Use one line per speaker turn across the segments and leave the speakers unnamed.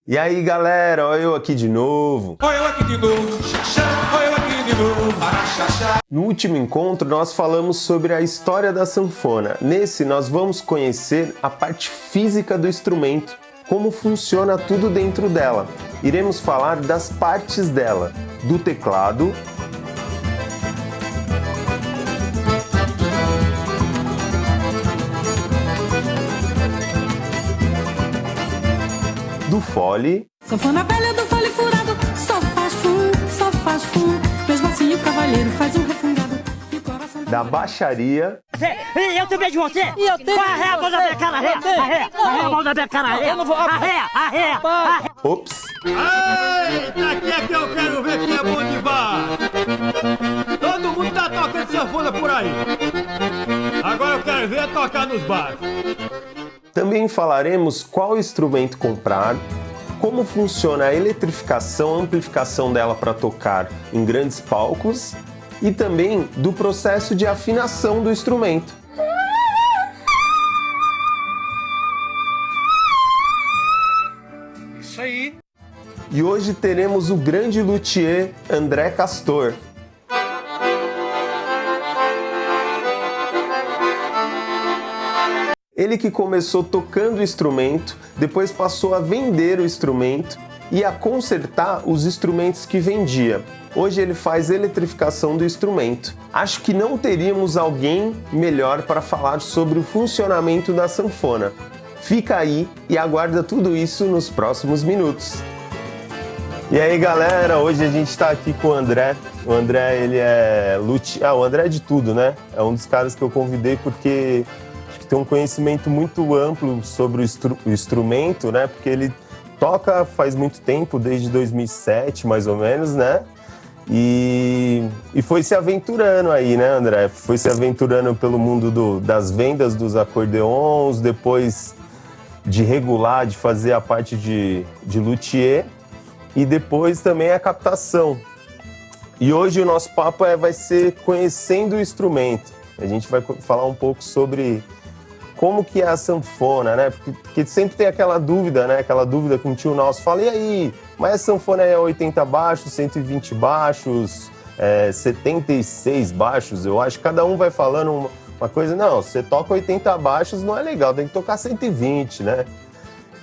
E aí, galera, olha eu aqui de novo.
Olha eu aqui de novo, xaxá, olha eu aqui de novo, xaxá.
No último encontro, nós falamos sobre a história da sanfona. Nesse, nós vamos conhecer a parte física do instrumento, como funciona tudo dentro dela. Iremos falar das partes dela, do teclado, do fole,
Sanfona velha do fole furado, só faz fum. Mesmo assim o cavalheiro faz um refungado e o coração
da baixaria,
Eu também de você! E eu tenho! Arreia a mão da minha cara, arreia! Arreia a mão da minha cara, arreia! Eu não vou... Arreia!
ops,
Eita, aqui é que eu quero ver quem é bom de bar. Todo mundo tá tocando sanfona por aí. Agora eu quero ver tocar nos bares.
Também falaremos qual instrumento comprar, como funciona a eletrificação, a amplificação dela para tocar em grandes palcos e também do processo de afinação do instrumento.
Isso aí.
E hoje teremos o grande luthier André Castor. Ele que começou tocando o instrumento, depois passou a vender o instrumento e a consertar os instrumentos que vendia. Hoje ele faz eletrificação do instrumento. Acho que não teríamos alguém melhor para falar sobre o funcionamento da sanfona. Fica aí e aguarda tudo isso nos próximos minutos. E aí, galera, hoje a gente está aqui com o André. O André, ele é luthier. O André é de tudo, né? É um dos caras que eu convidei porque tem um conhecimento muito amplo sobre o instrumento, né? Porque ele toca faz muito tempo, desde 2007, mais ou menos, né? E foi se aventurando aí, né, André? Foi se aventurando pelo mundo das vendas dos acordeons, depois de regular, de fazer a parte de luthier e depois também a captação. E hoje o nosso papo vai ser conhecendo o instrumento. A gente vai falar um pouco sobre como que é a sanfona, né? Porque sempre tem aquela dúvida, né? Aquela dúvida que um tio nosso fala, e aí, mas a sanfona é 80 baixos, 120 baixos, 76 baixos, eu acho. Cada um vai falando uma coisa, não, você toca 80 baixos, não é legal, tem que tocar 120, né?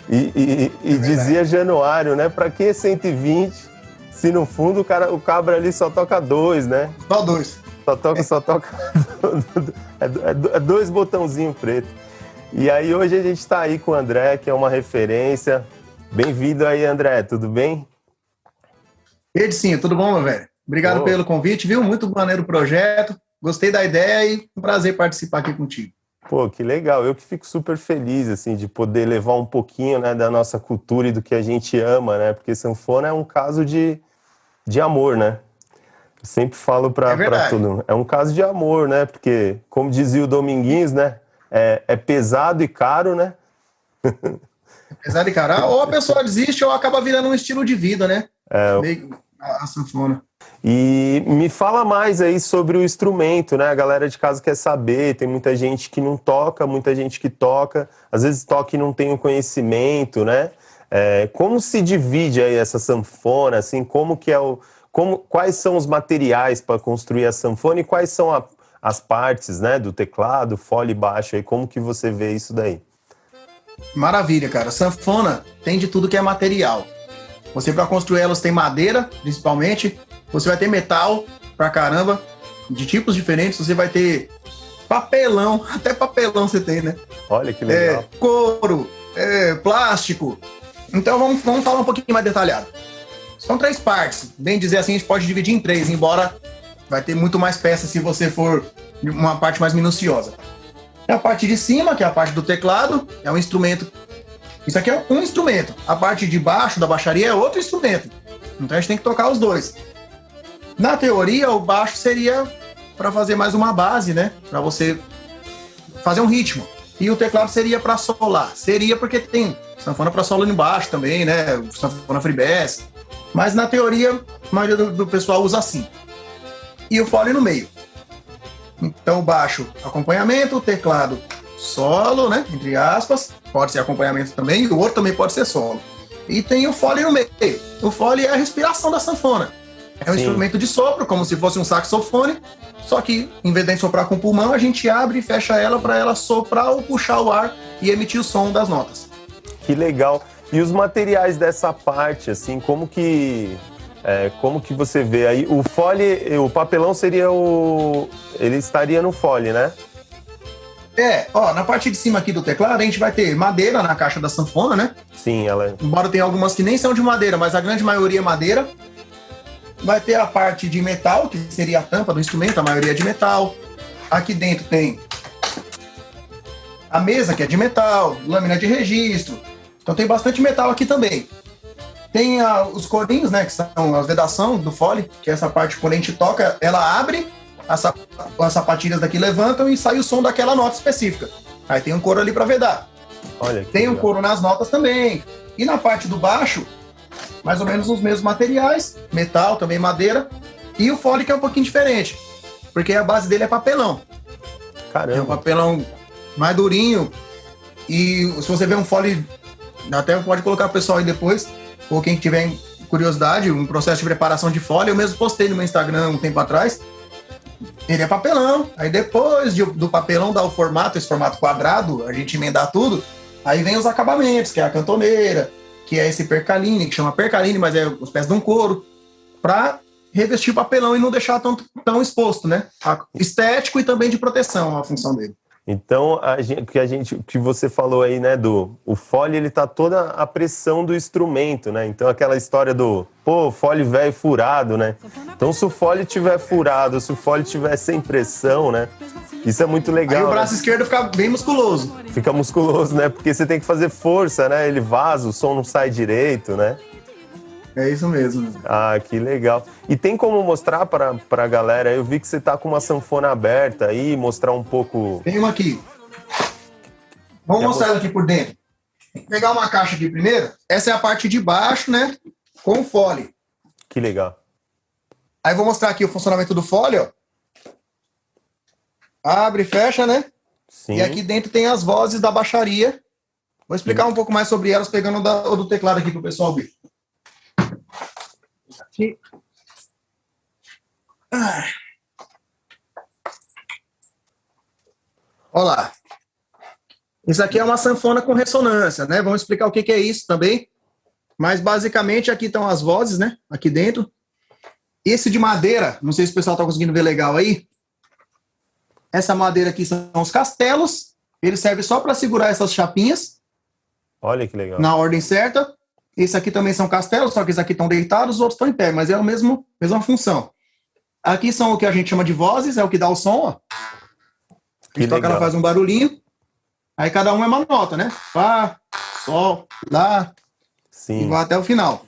E dizia Januário, né? Pra que 120 se no fundo o cabra ali só toca 2, né?
Só 2.
Só toca é 2 botãozinhos pretos. E aí hoje a gente está aí com o André, que é uma referência. Bem-vindo aí, André, tudo bem?
Edson, tudo bom, meu velho? Obrigado pelo convite, viu? Muito maneiro o projeto. Gostei da ideia e um prazer participar aqui contigo.
Pô, que legal. Eu que fico super feliz, assim, de poder levar um pouquinho, né, da nossa cultura e do que a gente ama, né? Porque sanfona é um caso de amor, né? Eu sempre falo para todo mundo. É um caso de amor, né? Porque, como dizia o Dominguinhos, né? É pesado e caro, né?
Pesado e caro. Ou a pessoa desiste ou acaba virando um estilo de vida, né? Meio a sanfona.
E me fala mais aí sobre o instrumento, né? A galera de casa quer saber, tem muita gente que não toca, muita gente que toca, às vezes toca e não tem o conhecimento, né? Como se divide aí essa sanfona, assim, quais são os materiais para construir a sanfona e quais são as partes, né, do teclado, fole e baixo, aí, como que você vê isso daí?
Maravilha, cara. Sanfona tem de tudo que é material. Você, para construir elas, tem madeira, principalmente. Você vai ter metal pra caramba, de tipos diferentes. Você vai ter papelão, até papelão você tem, né?
Olha que legal.
Couro, plástico. Então vamos falar um pouquinho mais detalhado. São 3 partes. Bem dizer assim, a gente pode dividir em 3, embora vai ter muito mais peças se você for uma parte mais minuciosa. É a parte de cima, que é a parte do teclado, é um instrumento. Isso aqui é um instrumento. A parte de baixo, da baixaria, é outro instrumento. Então a gente tem que tocar os dois. Na teoria, o baixo seria para fazer mais uma base, né? Para você fazer um ritmo. E o teclado seria para solar. Seria porque tem sanfona para solo embaixo também, né? Sanfona free bass. Mas na teoria, a maioria do pessoal usa assim. E o fole no meio. Então, baixo, acompanhamento, teclado, solo, né? Entre aspas. Pode ser acompanhamento também, e o outro também pode ser solo. e tem o fole no meio. O fole é a respiração da sanfona. É um
Sim.
instrumento de sopro, como se fosse um saxofone, só que em vez de soprar com o pulmão, a gente abre e fecha ela para ela soprar ou puxar o ar e emitir o som das notas.
Que legal. E os materiais dessa parte, assim, como que você vê aí? O fole, o papelão seria ele estaria no fole, né?
Na parte de cima aqui do teclado, a gente vai ter madeira na caixa da sanfona, né?
Sim, ela...
Embora tenha algumas que nem são de madeira, mas a grande maioria é madeira. Vai ter a parte de metal, que seria a tampa do instrumento, a maioria é de metal. Aqui dentro tem a mesa, que é de metal, lâmina de registro. Então tem bastante metal aqui também. Tem os corinhos, né, que são as vedação do fole, que é essa parte, quando a gente toca, ela abre, as sapatilhas daqui levantam e sai o som daquela nota específica. Aí tem um coro ali para vedar.
Olha que
Tem um
legal.
coro nas notas também. E na parte do baixo, mais ou menos os mesmos materiais, metal, também madeira, e o fole que é um pouquinho diferente, porque a base dele é papelão. É um
Caramba.
papelão mais durinho, e se você ver um fole, até pode colocar o pessoal aí depois, ou quem tiver curiosidade, um processo de preparação de fole, eu mesmo postei no meu Instagram um tempo atrás, ele é papelão, aí depois do papelão dá o formato, esse formato quadrado, a gente emendar tudo, aí vem os acabamentos, que é a cantoneira, que é esse percaline, que chama percaline, mas é os pés de um couro, para revestir o papelão e não deixar tão exposto, né? Estético e também de proteção a função dele.
Então, que você falou aí, né, o fole, ele tá toda a pressão do instrumento, né? Então, aquela história fole velho furado, né? Então, se o fole tiver furado, se o fole tiver sem pressão, né? Isso é muito legal.
Aí o braço
né?
esquerdo fica bem musculoso.
Fica musculoso, né? Porque você tem que fazer força, né? Ele vaza, o som não sai direito, né?
É isso mesmo.
Ah, que legal. E tem como mostrar pra galera? Eu vi que você tá com uma sanfona aberta aí, mostrar um pouco...
Tem uma aqui. Vamos mostrar ela aqui por dentro. Vou pegar uma caixa aqui primeiro. Essa é a parte de baixo, né? Com o fole.
Que legal.
Aí vou mostrar aqui o funcionamento do fole, ó. Abre e fecha, né?
Sim.
E aqui dentro tem as vozes da baixaria. Vou explicar um pouco mais sobre elas, pegando o do teclado aqui pro pessoal ver. Aqui. Olha lá. Isso aqui é uma sanfona com ressonância, né? Vamos explicar o que é isso também. Mas basicamente aqui estão as vozes, né? Aqui dentro. Esse de madeira, não sei se o pessoal está conseguindo ver legal aí. Essa madeira aqui são os castelos. Ele serve só para segurar essas chapinhas.
Olha que legal.
Na ordem certa. Esse aqui também são castelos, só que esses aqui estão deitados, os outros estão em pé, mas é a mesma função. Aqui são o que a gente chama de vozes, é o que dá o som, ó. A gente toca, ela faz um barulhinho. Aí cada um é uma nota, né? Fá, sol, lá.
Sim.
E vai até o final.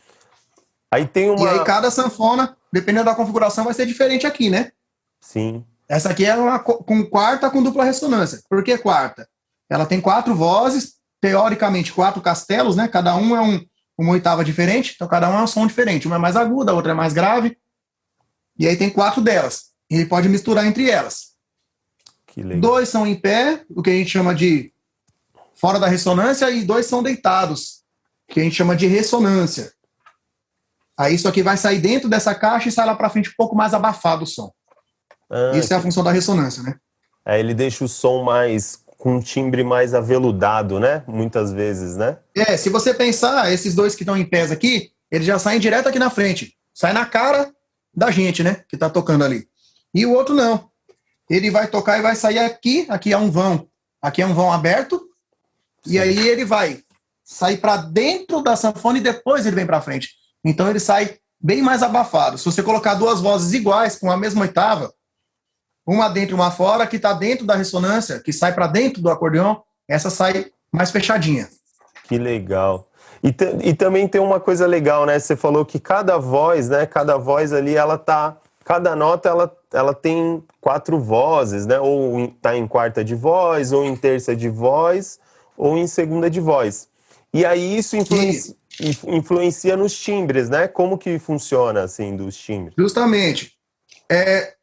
Aí tem uma...
E aí cada sanfona, dependendo da configuração, vai ser diferente aqui, né?
Sim.
Essa aqui é uma com quarta com dupla ressonância. Por que quarta? Ela tem 4 vozes, teoricamente 4 castelos, né? Cada um é uma oitava diferente, então cada um é um som diferente. Uma é mais aguda, a outra é mais grave. E aí tem 4 delas. E ele pode misturar entre elas.
Que legal.
2 são em pé, o que a gente chama de fora da ressonância, e 2 são deitados, que a gente chama de ressonância. Aí isso aqui vai sair dentro dessa caixa e sai lá para frente um pouco mais abafado o som. Isso é a função da ressonância, né?
Aí ele deixa o som com um timbre mais aveludado, né? Muitas vezes, né?
Se você pensar, esses 2 que estão em pés aqui, eles já saem direto aqui na frente. Sai na cara da gente, né? Que tá tocando ali. E o outro não. Ele vai tocar e vai sair aqui. Aqui é um vão. Aqui é um vão aberto. Sim. E aí ele vai sair para dentro da sanfona e depois ele vem para frente. Então ele sai bem mais abafado. Se você colocar 2 vozes iguais com a mesma oitava, uma dentro e uma fora, que está dentro da ressonância, que sai para dentro do acordeão, essa sai mais fechadinha.
Que legal. E também tem uma coisa legal, né? Você falou que cada voz, né? Cada voz ali, cada nota, ela tem 4 vozes, né? Ou tá em quarta de voz, ou em terça de voz, ou em segunda de voz. E aí isso influencia nos timbres, né? Como que funciona, assim, dos timbres? Justamente.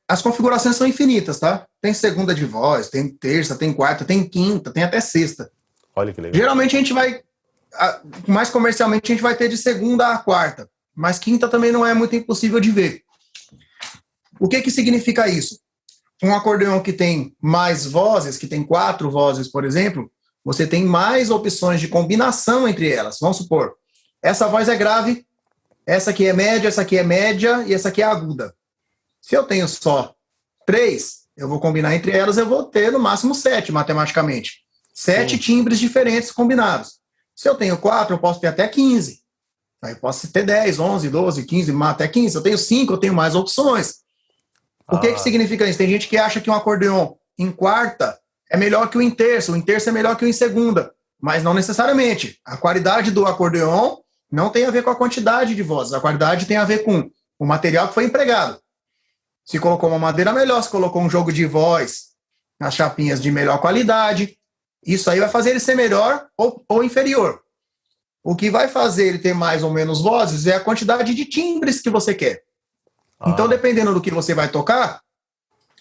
As configurações são infinitas, tá? Tem segunda de voz, tem terça, tem quarta, tem quinta, tem até sexta.
Olha que legal.
Geralmente a gente vai mais comercialmente a gente vai ter de segunda a quarta, mas quinta também não é muito impossível de ver. O que significa isso? Um acordeão que tem mais vozes, que tem 4 vozes, por exemplo, você tem mais opções de combinação entre elas. Vamos supor, essa voz é grave, essa aqui é média e essa aqui é aguda. Se eu tenho só 3, eu vou combinar entre elas, eu vou ter no máximo 7, matematicamente. 7 timbres diferentes combinados. Se eu tenho 4, eu posso ter até 15. Aí eu posso ter 10, 11, 12, 15, até 15. Se eu tenho 5, eu tenho mais opções. O que significa isso? Tem gente que acha que um acordeão em quarta é melhor que o em terça é melhor que o em segunda, mas não necessariamente. A qualidade do acordeão não tem a ver com a quantidade de vozes, a qualidade tem a ver com o material que foi empregado. Se colocou uma madeira melhor, se colocou um jogo de voz nas chapinhas de melhor qualidade, isso aí vai fazer ele ser melhor ou inferior. O que vai fazer ele ter mais ou menos vozes é a quantidade de timbres que você quer. Então, dependendo do que você vai tocar,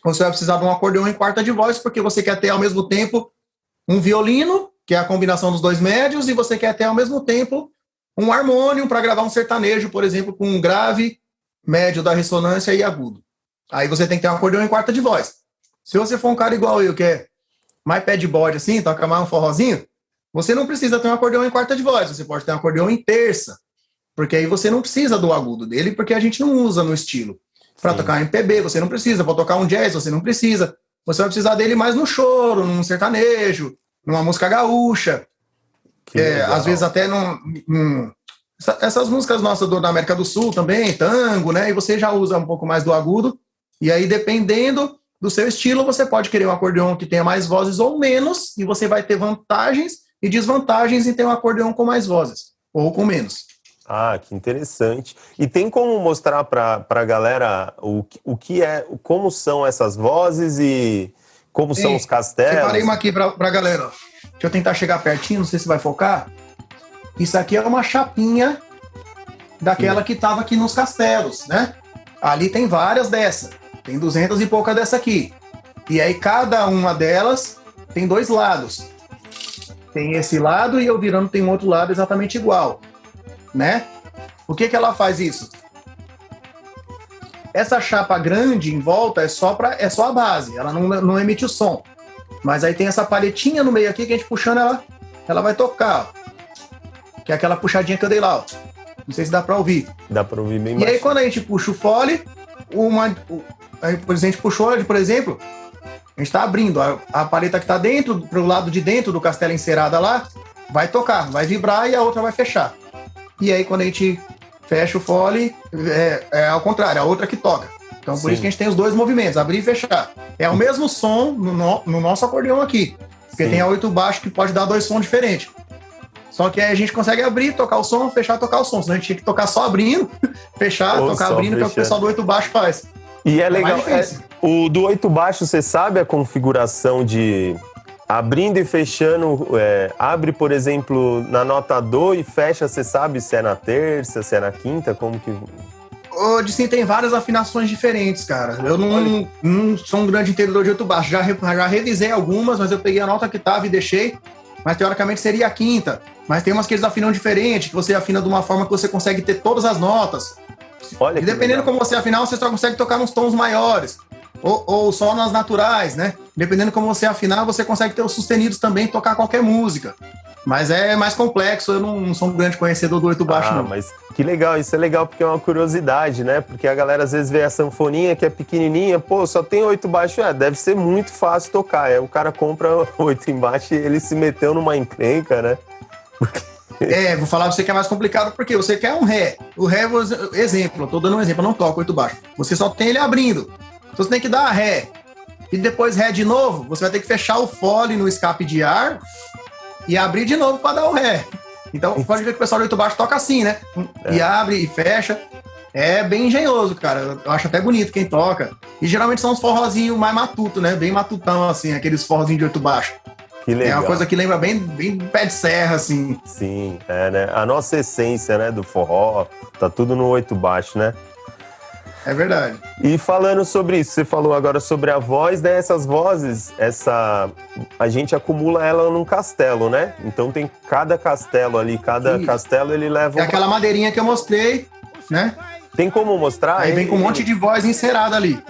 você vai precisar de um acordeão em quarta de voz, porque você quer ter ao mesmo tempo um violino, que é a combinação dos 2 médios, e você quer ter ao mesmo tempo um harmônio para gravar um sertanejo, por exemplo, com um grave, médio da ressonância e agudo. Aí você tem que ter um acordeão em quarta de voz. Se você for um cara igual eu, que é mais pé de bode assim, toca mais um forrozinho, você não precisa ter um acordeão em quarta de voz, você pode ter um acordeão em terça, porque aí você não precisa do agudo dele, porque a gente não usa no estilo. Para tocar um MPB, você não precisa. Para tocar um jazz, você não precisa. Você vai precisar dele mais no choro, num sertanejo, numa música gaúcha. Às vezes até essas músicas nossas da América do Sul também, tango, né? E você já usa um pouco mais do agudo. E aí, dependendo do seu estilo, você pode querer um acordeão que tenha mais vozes ou menos, e você vai ter vantagens e desvantagens em ter um acordeão com mais vozes, ou com menos.
Ah, que interessante. E tem como mostrar para a galera o que é, como são essas vozes e como são os castelos?
Separei uma aqui para a galera. Deixa eu tentar chegar pertinho, não sei se vai focar. Isso aqui é uma chapinha daquela que estava aqui nos castelos, né? Ali tem várias dessa. Tem 200 e pouca dessa aqui. E aí cada uma delas tem 2 lados. Tem esse lado e eu virando tem um outro lado exatamente igual. Né? O que ela faz isso? Essa chapa grande em volta é só a base, ela não emite o som. Mas aí tem essa palhetinha no meio aqui que a gente puxando ela vai tocar, ó. Que é aquela puxadinha que eu dei lá, ó. Não sei se dá pra ouvir.
Dá pra ouvir bem.
E aí quando a gente puxa o fole, a gente puxou, por exemplo, a gente tá abrindo a palheta que tá dentro, pro lado de dentro do castelo encerada lá, vai tocar, vai vibrar e a outra vai fechar. E aí, quando a gente fecha o fole, é ao contrário, a outra que toca. Então, por isso que a gente tem os 2 movimentos, abrir e fechar. É o mesmo som no nosso acordeão aqui. Porque tem a 8 baixo que pode dar 2 sons diferentes. Só que aí a gente consegue abrir, tocar o som, fechar, tocar o som. Senão a gente tinha que tocar só abrindo, fechar, tocar abrindo, que é o que o pessoal do 8 baixo faz.
E é legal, o do 8 baixo, você sabe a configuração de... Abrindo e fechando, abre, por exemplo, na nota do e fecha, você sabe se é na terça, se é na quinta, como que...
Hoje sim tem várias afinações diferentes, cara. Eu não sou um grande entendedor de 8 baixo, já revisei algumas, mas eu peguei a nota que tava e deixei, mas teoricamente seria a quinta. Mas tem umas que eles afinam diferente, que você afina de uma forma que você consegue ter todas as notas.
Olha,
e dependendo como você afinar, você só consegue tocar nos tons maiores. Ou só nas naturais, né? Dependendo como você afinar, você consegue ter os sustenidos também, tocar qualquer música. Mas é mais complexo, eu não sou um grande conhecedor do 8 baixo, não.
Mas que legal, isso é legal porque é uma curiosidade, né? Porque a galera às vezes vê a sanfoninha que é pequenininha, pô, só tem 8 baixo, deve ser muito fácil tocar. Aí o cara compra 8 embaixo e ele se meteu numa encrenca, né?
Vou falar pra você que é mais complicado, porque você quer um ré. O ré, exemplo, eu tô dando um exemplo, eu não toco 8 baixo. Você só tem ele abrindo. Então você tem que dar ré. E depois ré de novo, você vai ter que fechar o fole no escape de ar e abrir de novo para dar o ré. Então pode ver que o pessoal do 8 baixo toca assim, né? E abre e fecha. É bem engenhoso, cara. Eu acho até bonito quem toca. E geralmente são uns forrozinhos mais matuto, né? Bem matutão, assim, aqueles forrozinhos de 8 baixo.
Que legal.
É uma coisa que lembra bem pé de serra, assim.
Sim, né? A nossa essência, né, do forró, tá tudo no 8 baixo, né?
É verdade.
E falando sobre isso, você falou agora sobre a voz, né? Essas vozes, a gente acumula ela num castelo, né? Então tem cada castelo ali, cada
Isso.
castelo ele leva
É aquela madeirinha que eu mostrei, né?
Tem como mostrar?
Aí vem com um monte de voz encerada ali.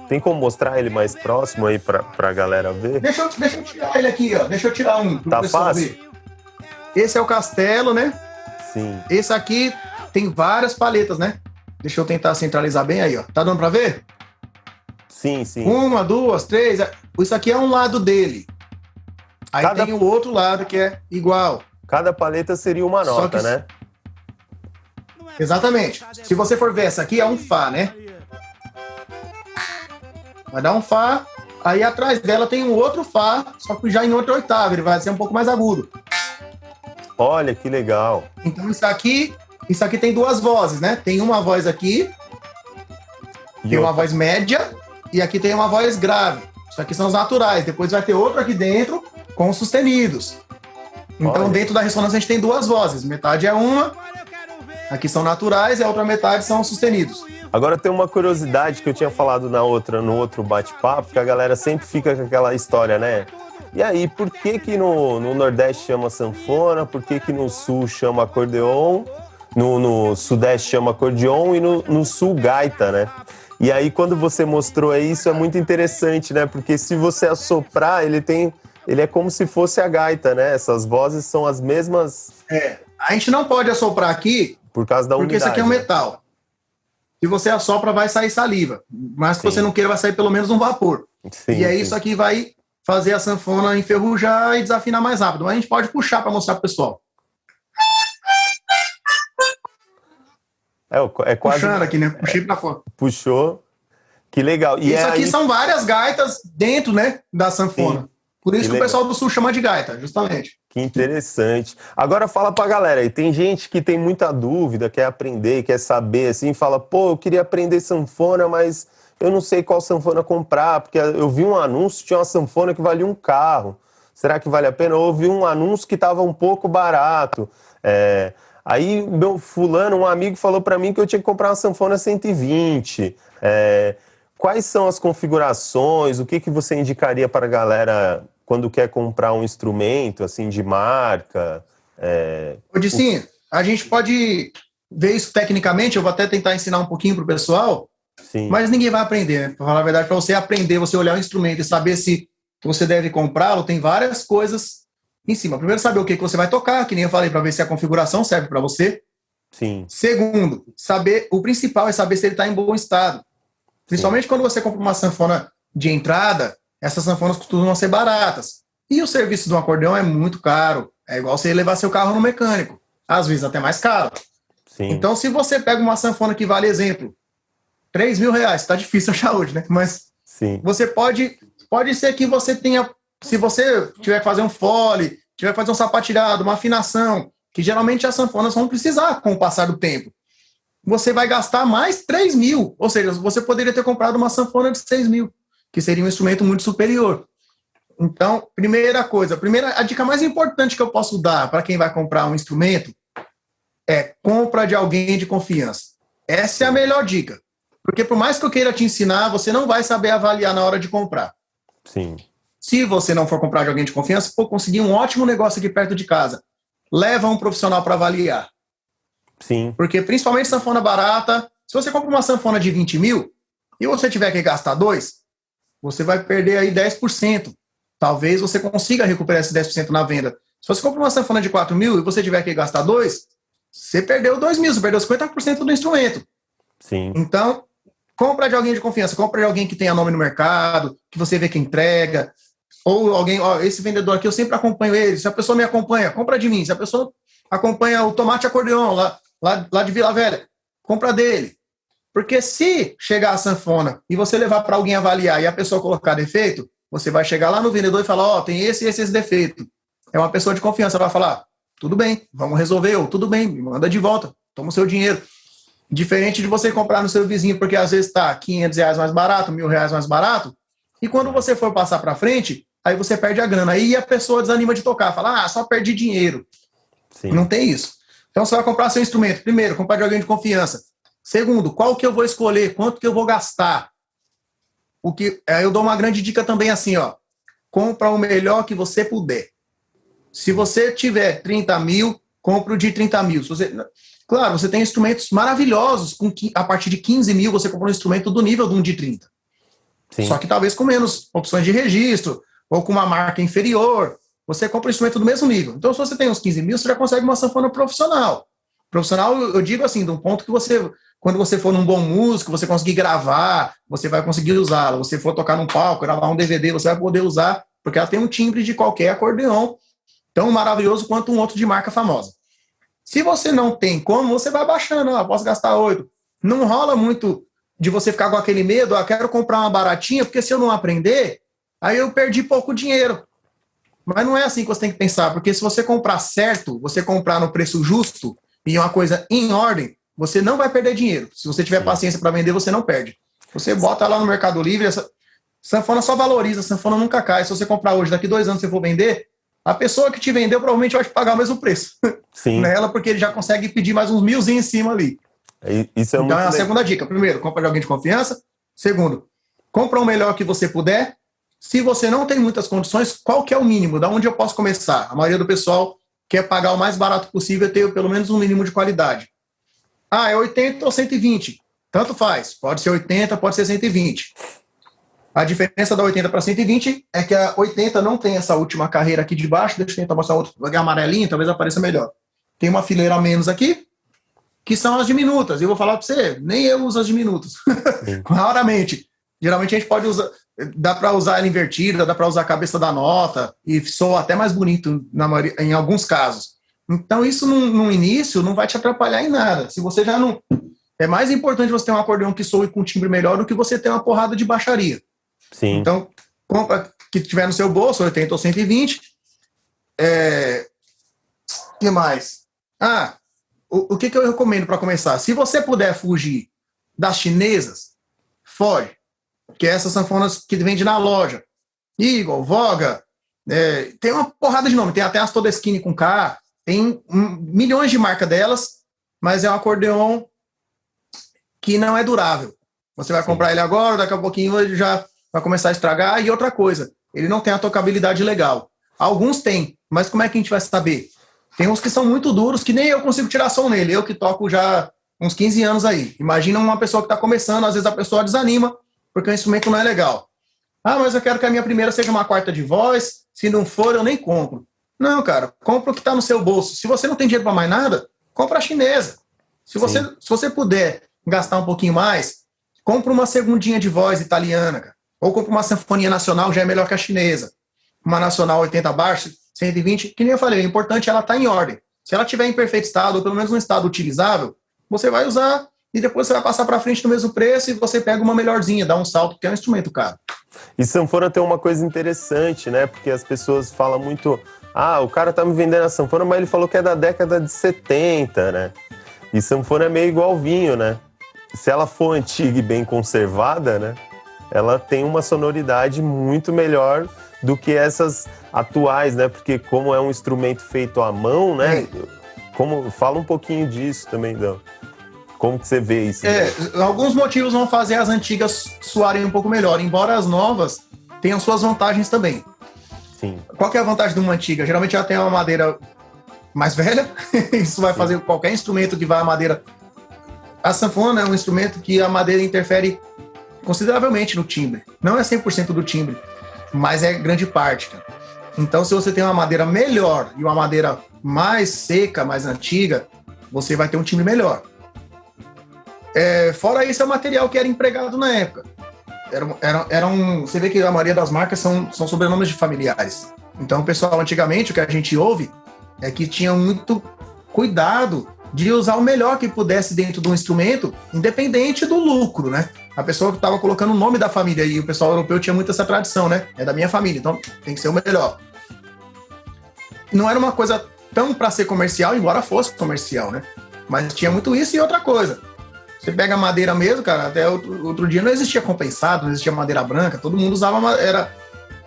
Tem como mostrar ele mais próximo aí pra galera ver?
Deixa eu tirar ele aqui, ó. Deixa eu tirar um pro
Tá
pessoal
fácil?
ver. Esse é o castelo, né?
Sim.
Esse aqui tem várias paletas, né? Deixa eu tentar centralizar bem aí, ó. Tá dando pra ver?
Sim, sim.
1, 2, 3. Isso aqui é um lado dele. Aí
Cada-
tem o outro lado que é igual.
Cada paleta seria uma
Só
nota,
que-
né?
Exatamente. Se você for ver, essa aqui é um Fá, né? Vai dar um Fá. Aí atrás dela tem um outro Fá, só que já em outra oitava. Ele vai ser um pouco mais agudo.
Olha que legal.
Então isso aqui tem duas vozes, né? Tem uma voz aqui,
E
tem uma
outra-
voz média e aqui tem uma voz grave. Isso aqui são os naturais. Depois vai ter outro aqui dentro com os sustenidos. Então
Olha.
dentro da ressonância a gente tem duas vozes. Metade é uma, aqui são naturais e a outra metade são sustenidos.
Agora tem uma curiosidade que eu tinha falado no outro bate-papo, que a galera sempre fica com aquela história, né? E aí, por que no Nordeste chama sanfona? Por que no Sul chama acordeon? No Sudeste chama acordeon e no Sul gaita, né? E aí, quando você mostrou aí, isso é muito interessante, né? Porque se você assoprar, ele é como se fosse a gaita, né? Essas vozes são as mesmas
A gente não pode assoprar aqui,
por causa da
porque
umidade.
isso aqui é um
né?
metal. Se você assopra, vai sair saliva. Mas se
Sim.
você não queira, vai sair pelo menos um vapor.
Sim,
E aí
sim.
isso aqui vai fazer a sanfona enferrujar e desafinar mais rápido. Mas a gente pode puxar para mostrar pro pessoal.
É quase...
Puxando aqui, né? Puxei para fora.
Puxou. Que legal. E
Isso aqui
aí...
são várias gaitas dentro, né, da sanfona.
Sim.
Por isso
Que
que o
legal.
pessoal do Sul chama de gaita, justamente.
Que interessante. Agora fala pra galera aí, tem gente que tem muita dúvida, quer aprender, quer saber, assim, fala, pô, eu queria aprender sanfona, mas eu não sei qual sanfona comprar, porque eu vi um anúncio, tinha uma sanfona que valia um carro. Será que vale a pena? Eu vi um anúncio que tava um pouco barato. Aí meu fulano, um amigo, falou pra mim que eu tinha que comprar uma sanfona 120. Quais são as configurações? O que você indicaria para a galera quando quer comprar um instrumento, assim, de marca?
Ô, Dicinho, a gente pode ver isso tecnicamente, eu vou até tentar ensinar um pouquinho pro pessoal,
Sim,
mas ninguém vai aprender, né? Pra falar a verdade, para você aprender, você olhar o instrumento e saber se você deve comprá-lo, tem várias coisas em cima. Primeiro, saber o que você vai tocar, que nem eu falei, para ver se a configuração serve para você.
sim,
Segundo, o principal é saber se ele está em bom estado. Principalmente quando você compra uma sanfona de entrada, essas sanfonas costumam ser baratas. E o serviço do acordeão é muito caro. É igual você levar seu carro no mecânico. Às vezes até mais caro.
sim.
Então, se você pega uma sanfona que vale, exemplo, R$3.000, tá difícil achar hoje, né? Mas
Sim,
você pode ser que você tenha, se você tiver que fazer um fole, tiver que fazer um sapateado, uma afinação, que geralmente as sanfonas vão precisar com o passar do tempo. Você vai gastar mais 3 mil. Ou seja, você poderia ter comprado uma sanfona de 6 mil, que seria um instrumento muito superior. Então, a dica mais importante que eu posso dar para quem vai comprar um instrumento é compra de alguém de confiança. Essa é a melhor dica. Porque por mais que eu queira te ensinar, você não vai saber avaliar na hora de comprar.
sim,
Se você não for comprar de alguém de confiança, conseguir um ótimo negócio aqui perto de casa. Leva um profissional para avaliar.
sim,
Porque principalmente sanfona barata, se você compra uma sanfona de 20 mil e você tiver que gastar 2, você vai perder aí 10%. Talvez você consiga recuperar esse 10% na venda. Se você compra uma sanfona de 4 mil e você tiver que gastar 2, você perdeu 2 mil, você perdeu 50% do instrumento.
sim,
Então, compra de alguém de confiança, compra de alguém que tenha nome no mercado, que você vê que entrega, ou alguém, esse vendedor aqui eu sempre acompanho ele, se a pessoa me acompanha, compra de mim, se a pessoa acompanha o Tomate Acordeon lá de Vila Velha, compra dele. Porque se chegar a sanfona e você levar para alguém avaliar e a pessoa colocar defeito, você vai chegar lá no vendedor e falar, tem esse defeito. É uma pessoa de confiança, vai falar, tudo bem, vamos resolver, ou tudo bem, me manda de volta, toma o seu dinheiro. Diferente de você comprar no seu vizinho, porque às vezes está R$500 mais barato, R$1.000 mais barato, e quando você for passar para frente, aí você perde a grana. Aí a pessoa desanima de tocar, fala, só perdi dinheiro.
sim.
Não tem isso. Então você vai comprar seu instrumento. Primeiro, comprar de alguém de confiança. Segundo, qual que eu vou escolher? Quanto que eu vou gastar? Eu dou uma grande dica também assim, ó. Compra o melhor que você puder. Se você tiver 30 mil, compra o de 30 mil. Claro, você tem instrumentos maravilhosos. A partir de 15 mil, você compra um instrumento do nível de um de 30.
Sim.
Só que talvez com menos opções de registro, ou com uma marca inferior, você compra um instrumento do mesmo nível. Então, se você tem uns 15 mil, você já consegue uma sanfona profissional. Profissional, eu digo assim, de um ponto que quando você for num bom músico, você conseguir gravar, você vai conseguir usá-la. Você for tocar num palco, gravar um DVD, você vai poder usar, porque ela tem um timbre de qualquer acordeon, tão maravilhoso quanto um outro de marca famosa. Se você não tem como, você vai baixando, posso gastar 8. Não rola muito de você ficar com aquele medo, quero comprar uma baratinha, porque se eu não aprender, aí eu perdi pouco dinheiro. Mas não é assim que você tem que pensar, porque se você comprar certo, você comprar no preço justo e uma coisa em ordem, você não vai perder dinheiro. Se você tiver paciência para vender, você não perde. Você bota lá no Mercado Livre, sanfona só valoriza, sanfona nunca cai. Se você comprar hoje, daqui 2 anos você for vender, a pessoa que te vendeu provavelmente vai te pagar o mesmo preço.
Sim.
Nela, porque ele já consegue pedir mais uns 1.000 em cima ali.
Isso é
então é a segunda dica. Primeiro, compra de alguém de confiança. Segundo, compra o melhor que você puder. Se você não tem muitas condições, qual que é o mínimo? Da onde eu posso começar? A maioria do pessoal quer pagar o mais barato possível e ter pelo menos um mínimo de qualidade. É 80 ou 120. Tanto faz. Pode ser 80, pode ser 120. A diferença da 80 para 120 é que a 80 não tem essa última carreira aqui de baixo. Deixa eu tentar mostrar outro amarelinho, talvez apareça melhor. Tem uma fileira a menos aqui, que são as diminutas. E eu vou falar para você, nem eu uso as diminutas. Raramente. Geralmente a gente pode usar, dá para usar ela invertida, dá para usar a cabeça da nota, e soa até mais bonito em alguns casos. Então isso no início não vai te atrapalhar em nada. Se você já não... É mais importante você ter um acordeão que soe com timbre melhor do que você ter uma porrada de baixaria.
Sim.
Então, compra que tiver no seu bolso, 80 ou 120. Que mais? O que eu recomendo para começar? Se você puder fugir das chinesas, foge. Que é essas sanfonas que vende na loja. Eagle, Voga, tem uma porrada de nome. Tem até as Todeschini com K. Tem milhões de marcas delas, mas é um acordeon que não é durável. Você vai comprar ele agora, daqui a pouquinho ele já vai começar a estragar. E outra coisa, ele não tem a tocabilidade legal. Alguns têm, mas como é que a gente vai saber? Tem uns que são muito duros, que nem eu consigo tirar som nele. Eu que toco já uns 15 anos aí. Imagina uma pessoa que está começando, às vezes a pessoa desanima, porque o instrumento não é legal. Mas eu quero que a minha primeira seja uma quarta de voz, se não for, eu nem compro. Não, cara, compra o que está no seu bolso. Se você não tem dinheiro para mais nada, compra a chinesa. Se você puder gastar um pouquinho mais, compra uma segundinha de voz italiana, cara. Ou compra uma sanfonia nacional, já é melhor que a chinesa. Uma nacional 80 abaixo, 120, que nem eu falei, o importante é ela estar em ordem. Se ela estiver em perfeito estado, ou pelo menos um estado utilizável, você vai usar e depois você vai passar para frente no mesmo preço e você pega uma melhorzinha, dá um salto, porque é um instrumento caro.
E sanfona tem uma coisa interessante, né? Porque as pessoas falam muito... o cara tá me vendendo a sanfona, mas ele falou que é da década de 70, né? E sanfona é meio igual vinho, né? Se ela for antiga e bem conservada, né? Ela tem uma sonoridade muito melhor do que essas atuais, né? Porque como é um instrumento feito à mão, né? Fala um pouquinho disso também, Dan. Como que você vê isso?
Alguns motivos vão fazer as antigas soarem um pouco melhor, embora as novas tenham suas vantagens também.
Sim.
Qual que é a vantagem de uma antiga? Geralmente ela tem uma madeira mais velha, isso vai fazer qualquer instrumento que vai à madeira. A sanfona é um instrumento que a madeira interfere consideravelmente no timbre. Não é 100% do timbre, mas é grande parte, cara. Então, se você tem uma madeira melhor e uma madeira mais seca, mais antiga, você vai ter um timbre melhor. Fora isso, é o material que era empregado na época. Você vê que a maioria das marcas são sobrenomes de familiares. Então, o pessoal, antigamente, o que a gente ouve é que tinha muito cuidado de usar o melhor que pudesse dentro do instrumento, independente do lucro, né? A pessoa que estava colocando o nome da família, e o pessoal europeu tinha muito essa tradição, né? É da minha família, então tem que ser o melhor. Não era uma coisa tão para ser comercial, embora fosse comercial, né? Mas tinha muito isso e outra coisa. Você pega madeira mesmo, cara, até outro dia não existia compensado, não existia madeira branca, todo mundo usava,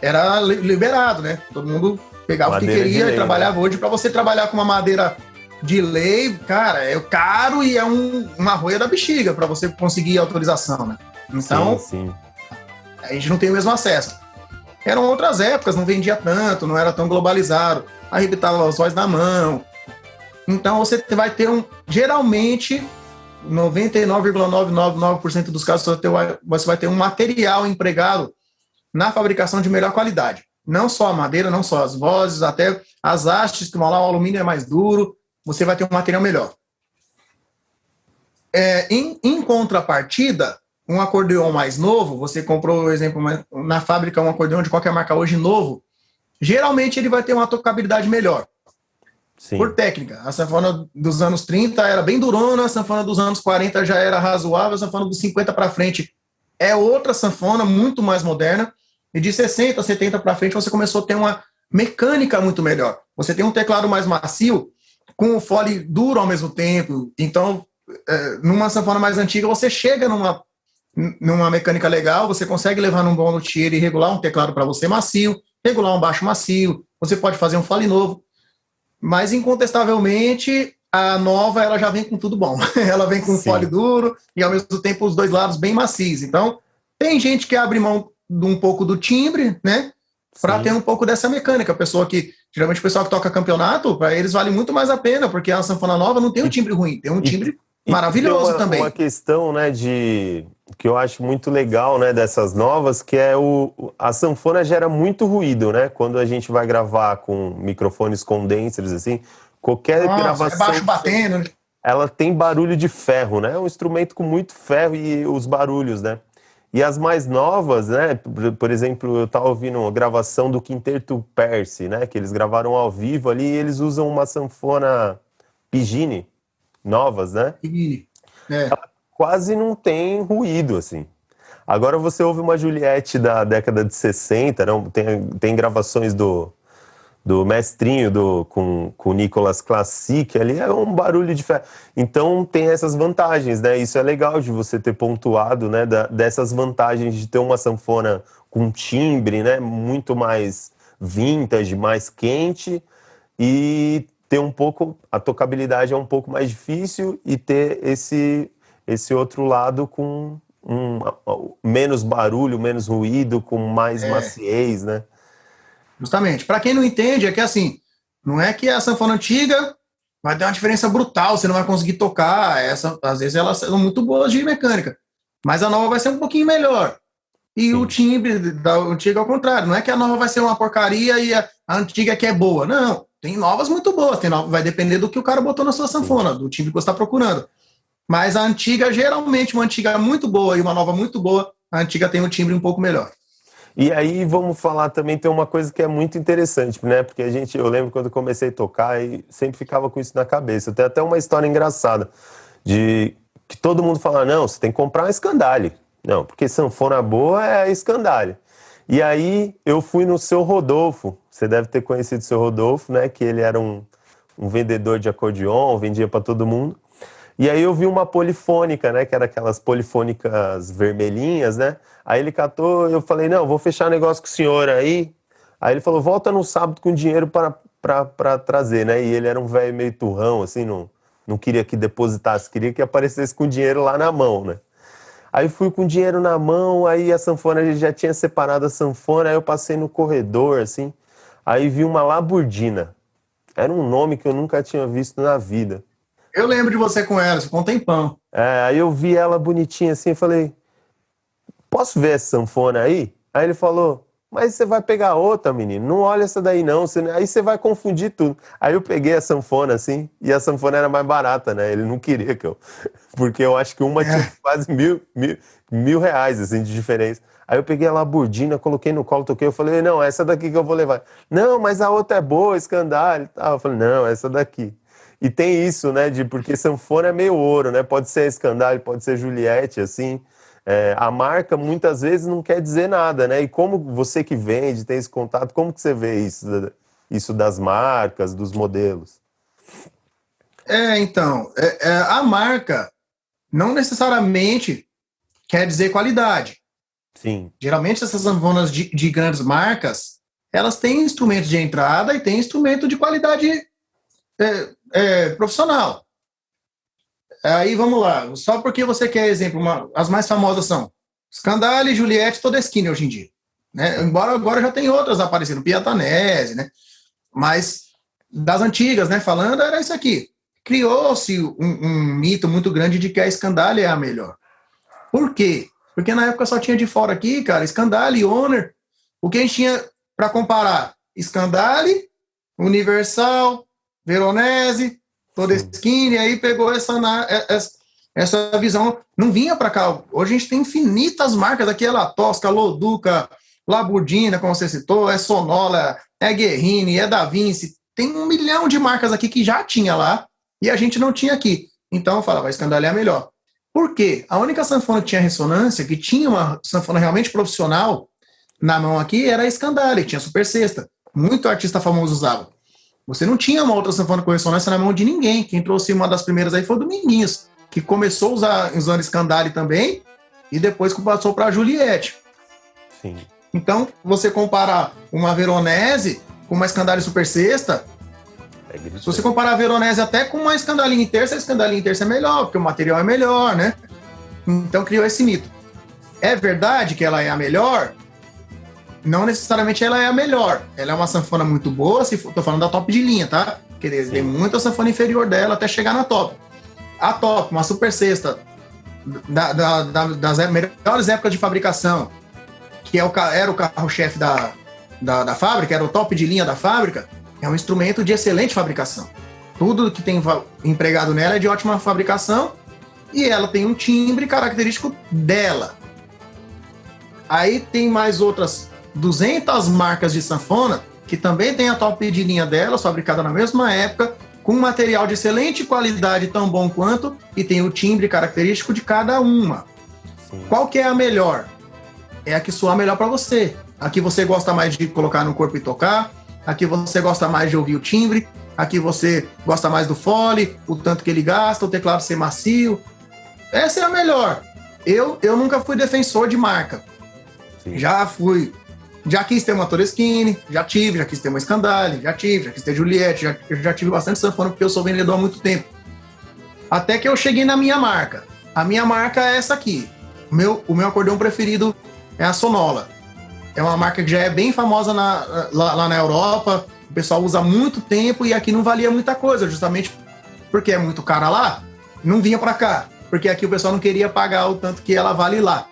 era liberado, né? Todo mundo pegava madeira o que queria e trabalhava. Hoje, para você trabalhar com uma madeira de lei, cara, é caro e é uma roia da bexiga para você conseguir autorização, né? Então,
sim.
a gente não tem o mesmo acesso. Eram outras épocas, não vendia tanto, não era tão globalizado, arrebitava os olhos na mão. Então, você vai ter geralmente, 99,999% dos casos, você vai ter um material empregado na fabricação de melhor qualidade. Não só a madeira, não só as vozes, até as hastes, que lá o alumínio é mais duro, você vai ter um material melhor. Em contrapartida, um acordeão mais novo, você comprou, por exemplo, na fábrica um acordeão de qualquer marca hoje novo, geralmente ele vai ter uma tocabilidade melhor.
Sim.
Por técnica. A sanfona dos anos 30 era bem durona, a sanfona dos anos 40 já era razoável, a sanfona dos 50 para frente é outra sanfona, muito mais moderna, e de 60, 70 para frente você começou a ter uma mecânica muito melhor. Você tem um teclado mais macio, com o fole duro ao mesmo tempo. Então, numa sanfona mais antiga, você chega numa mecânica legal, você consegue levar num bom luthier e regular um teclado para você macio, regular um baixo macio, você pode fazer um fole novo. Mas, incontestavelmente, a nova ela já vem com tudo bom. Ela vem com fole duro e, ao mesmo tempo, os dois lados bem macios. Então, tem gente que abre mão de um pouco do timbre, né? Para ter um pouco dessa mecânica. Geralmente o pessoal que toca campeonato, para eles vale muito mais a pena, porque a sanfona nova não tem um timbre ruim, tem um timbre maravilhoso também.
Uma questão, né, que eu acho muito legal, né, dessas novas, que é a sanfona gera muito ruído, né? Quando a gente vai gravar com microfones condensers, assim, qualquer gravação...
É baixo batendo, né?
Ela tem barulho de ferro, né? É um instrumento com muito ferro e os barulhos, né? E as mais novas, né? Por exemplo, eu estava ouvindo uma gravação do Quinteto Percy, né? Que eles gravaram ao vivo ali e eles usam uma sanfona Pigini, novas, né? Ela quase não tem ruído, assim. Agora você ouve uma Juliette da década de 60, não? Tem gravações do Mestrinho com o Nicolas Classic, ali é um barulho de ferro. Então tem essas vantagens, né? Isso é legal de você ter pontuado, né? Dessas vantagens de ter uma sanfona com timbre, né? Muito mais vintage, mais quente, e ter um pouco... A tocabilidade é um pouco mais difícil e ter esse outro lado com menos barulho, menos ruído, com mais maciez, né?
Justamente. Para quem não entende, é que assim, não é que a sanfona antiga vai ter uma diferença brutal, você não vai conseguir tocar, às vezes elas são muito boas de mecânica, mas a nova vai ser um pouquinho melhor. E o timbre da antiga ao contrário, não é que a nova vai ser uma porcaria e a antiga que é boa, não, tem novas muito boas, vai depender do que o cara botou na sua sanfona, do timbre que você está procurando. Mas a antiga, geralmente, uma antiga muito boa e uma nova muito boa, a antiga tem um timbre um pouco melhor.
E aí vamos falar também, tem uma coisa que é muito interessante, né? Porque eu lembro quando eu comecei a tocar e sempre ficava com isso na cabeça. Tem até uma história engraçada de que todo mundo fala, não, você tem que comprar uma Scandale. Não, porque sanfona boa é a Scandale. E aí eu fui no Seu Rodolfo, você deve ter conhecido o Seu Rodolfo, né? Que ele era um vendedor de acordeon, vendia para todo mundo. E aí eu vi uma polifônica, né, que era aquelas polifônicas vermelhinhas, né, aí ele catou, eu falei, não, vou fechar negócio com o senhor aí ele falou, volta no sábado com dinheiro para trazer, né, e ele era um velho meio turrão, assim, não queria que depositasse, queria que aparecesse com dinheiro lá na mão, né. Aí fui com dinheiro na mão, aí a sanfona, a gente já tinha separado a sanfona, aí eu passei no corredor, assim, aí vi uma Laburdina, era um nome que eu nunca tinha visto na vida.
Eu lembro de você com ela, ficou um tempão.
Aí eu vi ela bonitinha assim e falei, posso ver essa sanfona aí? Aí ele falou, mas você vai pegar outra, menino, não olha essa daí não, aí você vai confundir tudo. Aí eu peguei a sanfona assim, e a sanfona era mais barata, né? Ele não queria porque eu acho que uma tinha quase mil reais, assim, de diferença. Aí eu peguei a Laburdina, coloquei no colo, toquei, eu falei, não, essa daqui que eu vou levar. Não, mas a outra é boa, Scandale e tal. Eu falei, não, essa daqui. E tem isso, né, porque sanfona é meio ouro, né, pode ser Scandale, pode ser Juliette, assim, a marca muitas vezes não quer dizer nada, né, e como você que vende, tem esse contato, como que você vê isso das marcas, dos modelos?
Então, a marca não necessariamente quer dizer qualidade.
Sim.
Geralmente essas sanfonas de grandes marcas, elas têm instrumentos de entrada e têm instrumento de qualidade profissional. Aí vamos lá, só porque você quer exemplo, as mais famosas são Scandale, Juliette e Todeschini hoje em dia. Né? Embora agora já tem outras aparecendo, Piatanese, né? Mas das antigas, né? Falando, era isso aqui. Criou-se um mito muito grande de que a Scandale é a melhor. Por quê? Porque na época só tinha de fora aqui, cara, Scandale, Honor. O que a gente tinha para comparar? Scandale, Universal, Veronese, Todeschini, aí pegou essa visão, não vinha para cá. Hoje a gente tem infinitas marcas aqui, é La Tosca, Loduca, Laburdina, como você citou, é Sonola, é Guerrini, é Da Vinci, tem 1 milhão de marcas aqui que já tinha lá e a gente não tinha aqui. Então eu falava, a Scandale é a melhor. Por quê? A única sanfona que tinha ressonância, que tinha uma sanfona realmente profissional na mão aqui, era a Scandale, tinha Super Sexta. Muito artista famoso usava. Você não tinha uma outra sanfona com ressonância na mão de ninguém. Quem trouxe uma das primeiras aí foi o Dominguinhos, que começou usando Scandale também e depois passou para a Juliette.
Sim.
Então, você comparar uma Veronese com uma Scandale Super Sexta, se você comparar a Veronese até com uma Scandale em terça, a Scandale em terça é melhor, porque o material é melhor, né? Então, criou esse mito. É verdade que ela é a melhor? Não necessariamente ela é a melhor. Ela é uma sanfona muito boa, tô falando da top de linha, tá? Porque tem muita sanfona inferior dela até chegar na top. A top, uma Super Sexta, das melhores épocas de fabricação, que era o carro-chefe da fábrica, era o top de linha da fábrica, é um instrumento de excelente fabricação. Tudo que tem empregado nela é de ótima fabricação e ela tem um timbre característico dela. Aí tem mais outras 200 marcas de sanfona que também tem a top de linha delas, fabricada na mesma época, com material de excelente qualidade, tão bom quanto, e tem o timbre característico de cada uma. Sim. Qual que é a melhor? É a que soa melhor para você. A que você gosta mais de colocar no corpo e tocar, a que você gosta mais de ouvir o timbre, a que você gosta mais do fole, o tanto que ele gasta, o teclado ser macio. Essa é a melhor. Eu nunca fui defensor de marca. Sim. Já quis ter uma Todeschini, já quis ter uma Scandale, já quis ter Juliette, já tive bastante sanfona porque eu sou vendedor há muito tempo. Até que eu cheguei na minha marca. A minha marca é essa aqui. O meu acordeão preferido é a Sonola. É uma marca que já é bem famosa lá na Europa, o pessoal usa há muito tempo e aqui não valia muita coisa, justamente porque é muito cara lá, não vinha para cá, porque aqui o pessoal não queria pagar o tanto que ela vale lá.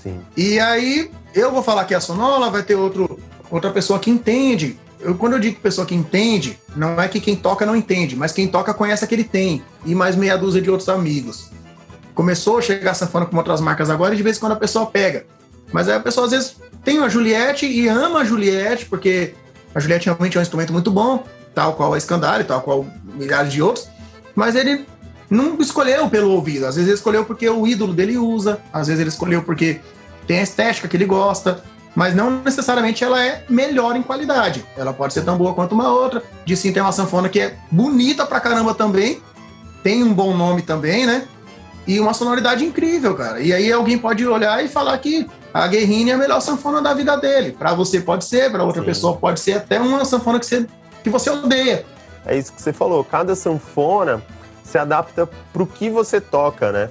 Sim. E aí eu vou falar que a Sonola vai ter outra pessoa que entende. Quando eu digo pessoa que entende, não é que quem toca não entende, mas quem toca conhece a que ele tem, e mais meia dúzia de outros amigos. Começou a chegar sanfona com outras marcas agora e de vez em quando a pessoa pega. Mas aí a pessoa às vezes tem uma Juliette e ama a Juliette, porque a Juliette realmente é um instrumento muito bom, tal qual a Scandale, tal qual milhares de outros, mas ele não escolheu pelo ouvido. Às vezes ele escolheu porque o ídolo dele usa, às vezes ele escolheu porque tem a estética que ele gosta, mas não necessariamente ela é melhor em qualidade. Ela pode ser tão boa quanto uma outra. De sim, tem uma sanfona que é bonita pra caramba também, tem um bom nome também, né? E uma sonoridade incrível, cara. E aí alguém pode olhar e falar que a Guerrini é a melhor sanfona da vida dele. Pra você pode ser, pra outra pessoa pode ser até uma sanfona que você odeia.
É isso que você falou, cada sanfona se adapta pro que você toca, né?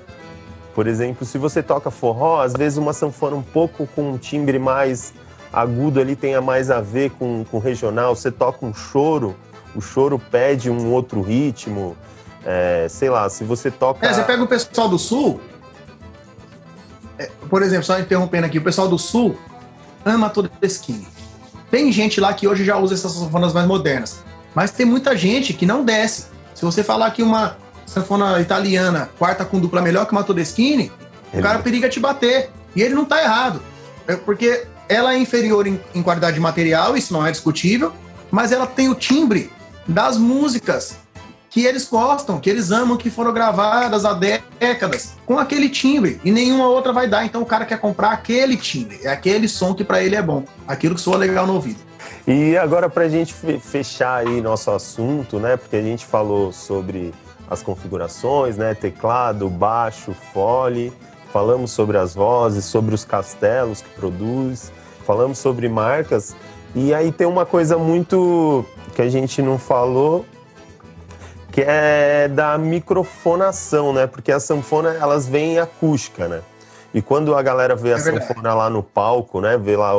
Por exemplo, se você toca forró, às vezes uma sanfona um pouco com um timbre mais agudo ali tenha mais a ver com regional. Você toca um choro, o choro pede um outro ritmo. Sei lá, se você toca...
Você pega o pessoal do Sul, por exemplo, só interrompendo aqui, o pessoal do Sul ama Todeschini. Tem gente lá que hoje já usa essas sanfonas mais modernas, mas tem muita gente que não desce. Se você falar que uma sanfona italiana, quarta com dupla melhor que uma Todeschini, o cara periga te bater. E ele não tá errado. Porque ela é inferior em qualidade de material, isso não é discutível, mas ela tem o timbre das músicas que eles gostam, que eles amam, que foram gravadas há décadas, com aquele timbre, e nenhuma outra vai dar. Então o cara quer comprar aquele timbre, é aquele som que para ele é bom, aquilo que soa legal no ouvido.
E agora, pra gente fechar aí nosso assunto, né, porque a gente falou sobre as configurações, né, teclado, baixo, fole, falamos sobre as vozes, sobre os castelos que produz, falamos sobre marcas, e aí tem uma coisa muito que a gente não falou, que é da microfonação, né? Porque a sanfona, elas vêm acústica, né? E quando a galera vê a sanfona lá no palco, né? Vê lá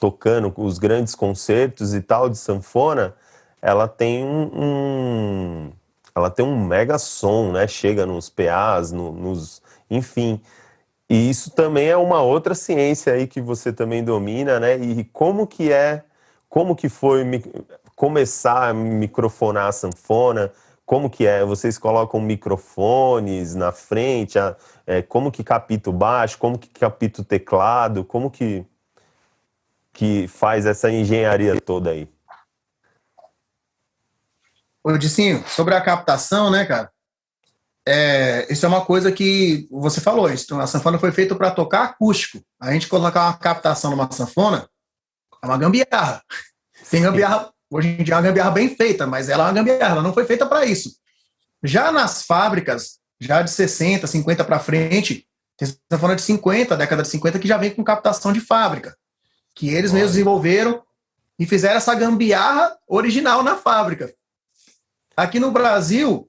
tocando os grandes concertos e tal de sanfona, ela tem ela tem um mega som, né? Chega nos PAs, enfim. E isso também é uma outra ciência aí que você também domina, né? E como que foi começar a microfonar a sanfona? Como que é? Vocês colocam microfones na frente? Como que capta o baixo? Como que capta o teclado? Como que faz essa engenharia toda aí?
Ô, Dicinho, sobre a captação, né, cara? Isso é uma coisa que você falou. A sanfona foi feita para tocar acústico. A gente colocar uma captação numa sanfona é uma gambiarra. Tem gambiarra, hoje em dia é uma gambiarra bem feita, mas ela é uma gambiarra, ela não foi feita para isso. Já nas fábricas, já de 60, 50 para frente, tem sanfona de 50, década de 50, que já vem com captação de fábrica, que eles mesmos desenvolveram e fizeram essa gambiarra original na fábrica. Aqui no Brasil,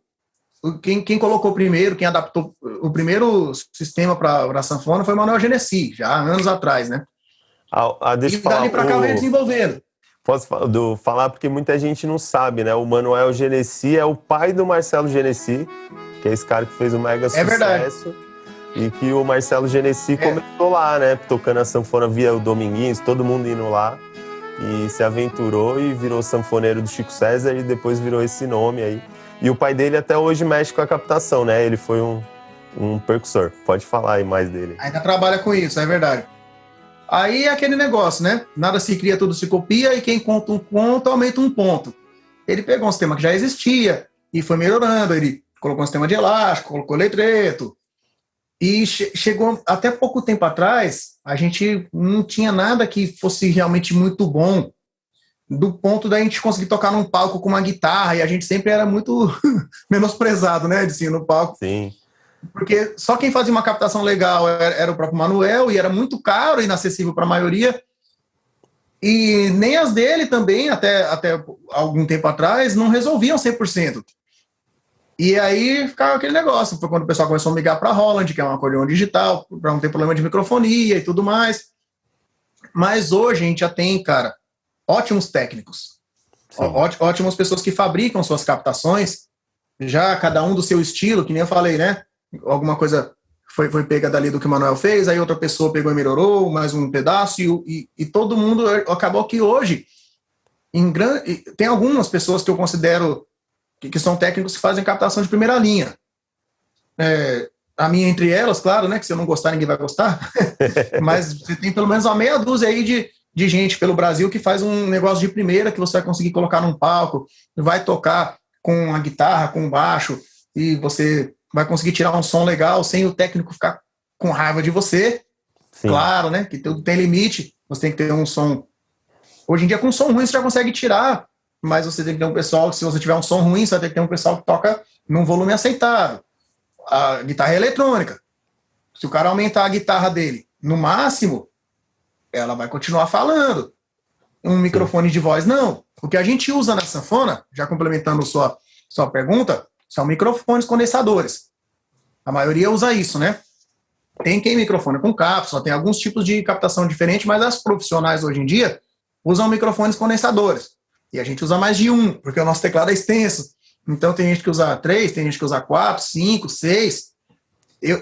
quem colocou primeiro, quem adaptou o primeiro sistema para a sanfona foi o Manuel Genesi, já há anos atrás, né?
Deixa
e dali para cá vem desenvolvendo.
Posso falar porque muita gente não sabe, né? O Manuel Genesi é o pai do Marcelo Genesi, que é esse cara que fez o mega sucesso.
Verdade.
E que o Marcelo Genesi começou lá, né? Tocando a sanfona via o Dominguinhos, todo mundo indo lá. E se aventurou e virou sanfoneiro do Chico César e depois virou esse nome aí. E o pai dele até hoje mexe com a captação, né? Ele foi um percussor. Pode falar aí mais dele.
Ainda trabalha com isso, é verdade. Aí é aquele negócio, né? Nada se cria, tudo se copia, e quem conta um ponto, aumenta um ponto. Ele pegou um sistema que já existia e foi melhorando. Ele colocou um sistema de elástico, colocou letreto. E chegou até pouco tempo atrás, a gente não tinha nada que fosse realmente muito bom, do ponto da gente conseguir tocar num palco com uma guitarra, e a gente sempre era muito menosprezado, né, assim, no palco.
Sim.
Porque só quem fazia uma captação legal era o próprio Manuel, e era muito caro e inacessível para a maioria. E nem as dele também, até algum tempo atrás, não resolviam 100%. E aí ficava aquele negócio. Foi quando o pessoal começou a migrar para a Roland, que é um acordeão digital, para não ter problema de microfonia e tudo mais. Mas hoje a gente já tem, cara, ótimos técnicos. Ótimas pessoas que fabricam suas captações, já cada um do seu estilo, que nem eu falei, né? Alguma coisa foi pega dali do que o Manuel fez, aí outra pessoa pegou e melhorou, mais um pedaço, e todo mundo acabou que hoje tem algumas pessoas que eu considero que são técnicos que fazem captação de primeira linha. A minha entre elas, claro, né? Que se eu não gostar, ninguém vai gostar. Mas você tem pelo menos uma meia dúzia aí de gente pelo Brasil que faz um negócio de primeira, que você vai conseguir colocar num palco, vai tocar com a guitarra, com o baixo, e você vai conseguir tirar um som legal sem o técnico ficar com raiva de você. Sim. Claro, né? Que tudo tem limite. Você tem que ter um som... Hoje em dia, com som ruim, você já consegue tirar, mas você tem que ter um pessoal que, se você tiver um som ruim, você vai ter que ter um pessoal que toca num volume aceitável. A guitarra é eletrônica. Se o cara aumentar a guitarra dele no máximo, ela vai continuar falando. Um microfone de voz, não. O que a gente usa na sanfona, já complementando sua pergunta, são microfones condensadores. A maioria usa isso, né? Tem quem microfone com cápsula, tem alguns tipos de captação diferentes, mas as profissionais hoje em dia usam microfones condensadores. E a gente usa mais de um, porque o nosso teclado é extenso. Então tem gente que usa 3, tem gente que usa 4, 5, 6.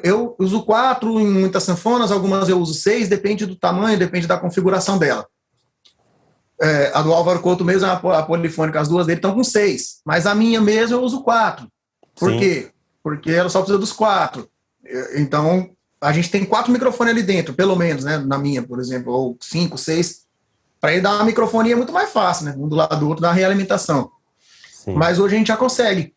Eu uso 4 em muitas sanfonas, algumas eu uso 6, depende do tamanho, depende da configuração dela. A do Álvaro Couto mesmo, a polifônica, as duas dele estão com 6. Mas a minha mesmo eu uso 4. Por quê? Porque ela só precisa dos 4. Então, a gente tem 4 microfones ali dentro, pelo menos, né? Na minha, por exemplo, ou 5, 6. Para ele dar uma microfonia é muito mais fácil, né? Um do lado do outro, dar realimentação. Sim. Mas hoje a gente já consegue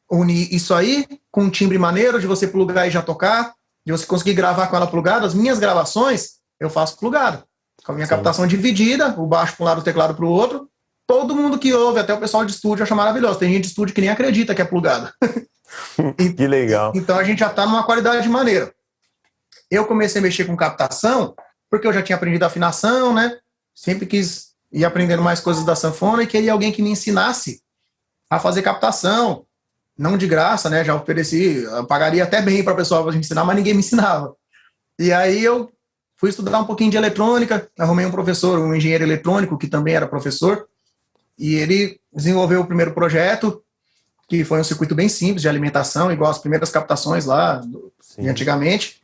unir isso aí com um timbre maneiro de você plugar e já tocar, de você conseguir gravar com ela plugada. As minhas gravações, eu faço plugada. Com a minha captação dividida, o baixo para um lado, o teclado para o outro. Todo mundo que ouve, até o pessoal de estúdio, acha maravilhoso. Tem gente de estúdio que nem acredita que é plugada.
Que legal.
Então a gente já está numa qualidade maneira. Eu comecei a mexer com captação porque eu já tinha aprendido afinação, né? Sempre quis ir aprendendo mais coisas da sanfona e queria alguém que me ensinasse a fazer captação. não de graça, né? Já ofereci, eu pagaria até bem para a pessoa me ensinar, mas ninguém me ensinava. E aí eu fui estudar um pouquinho de eletrônica, arrumei um professor, um engenheiro eletrônico, que também era professor, e ele desenvolveu o primeiro projeto, que foi um circuito bem simples de alimentação, igual as primeiras captações lá, de antigamente.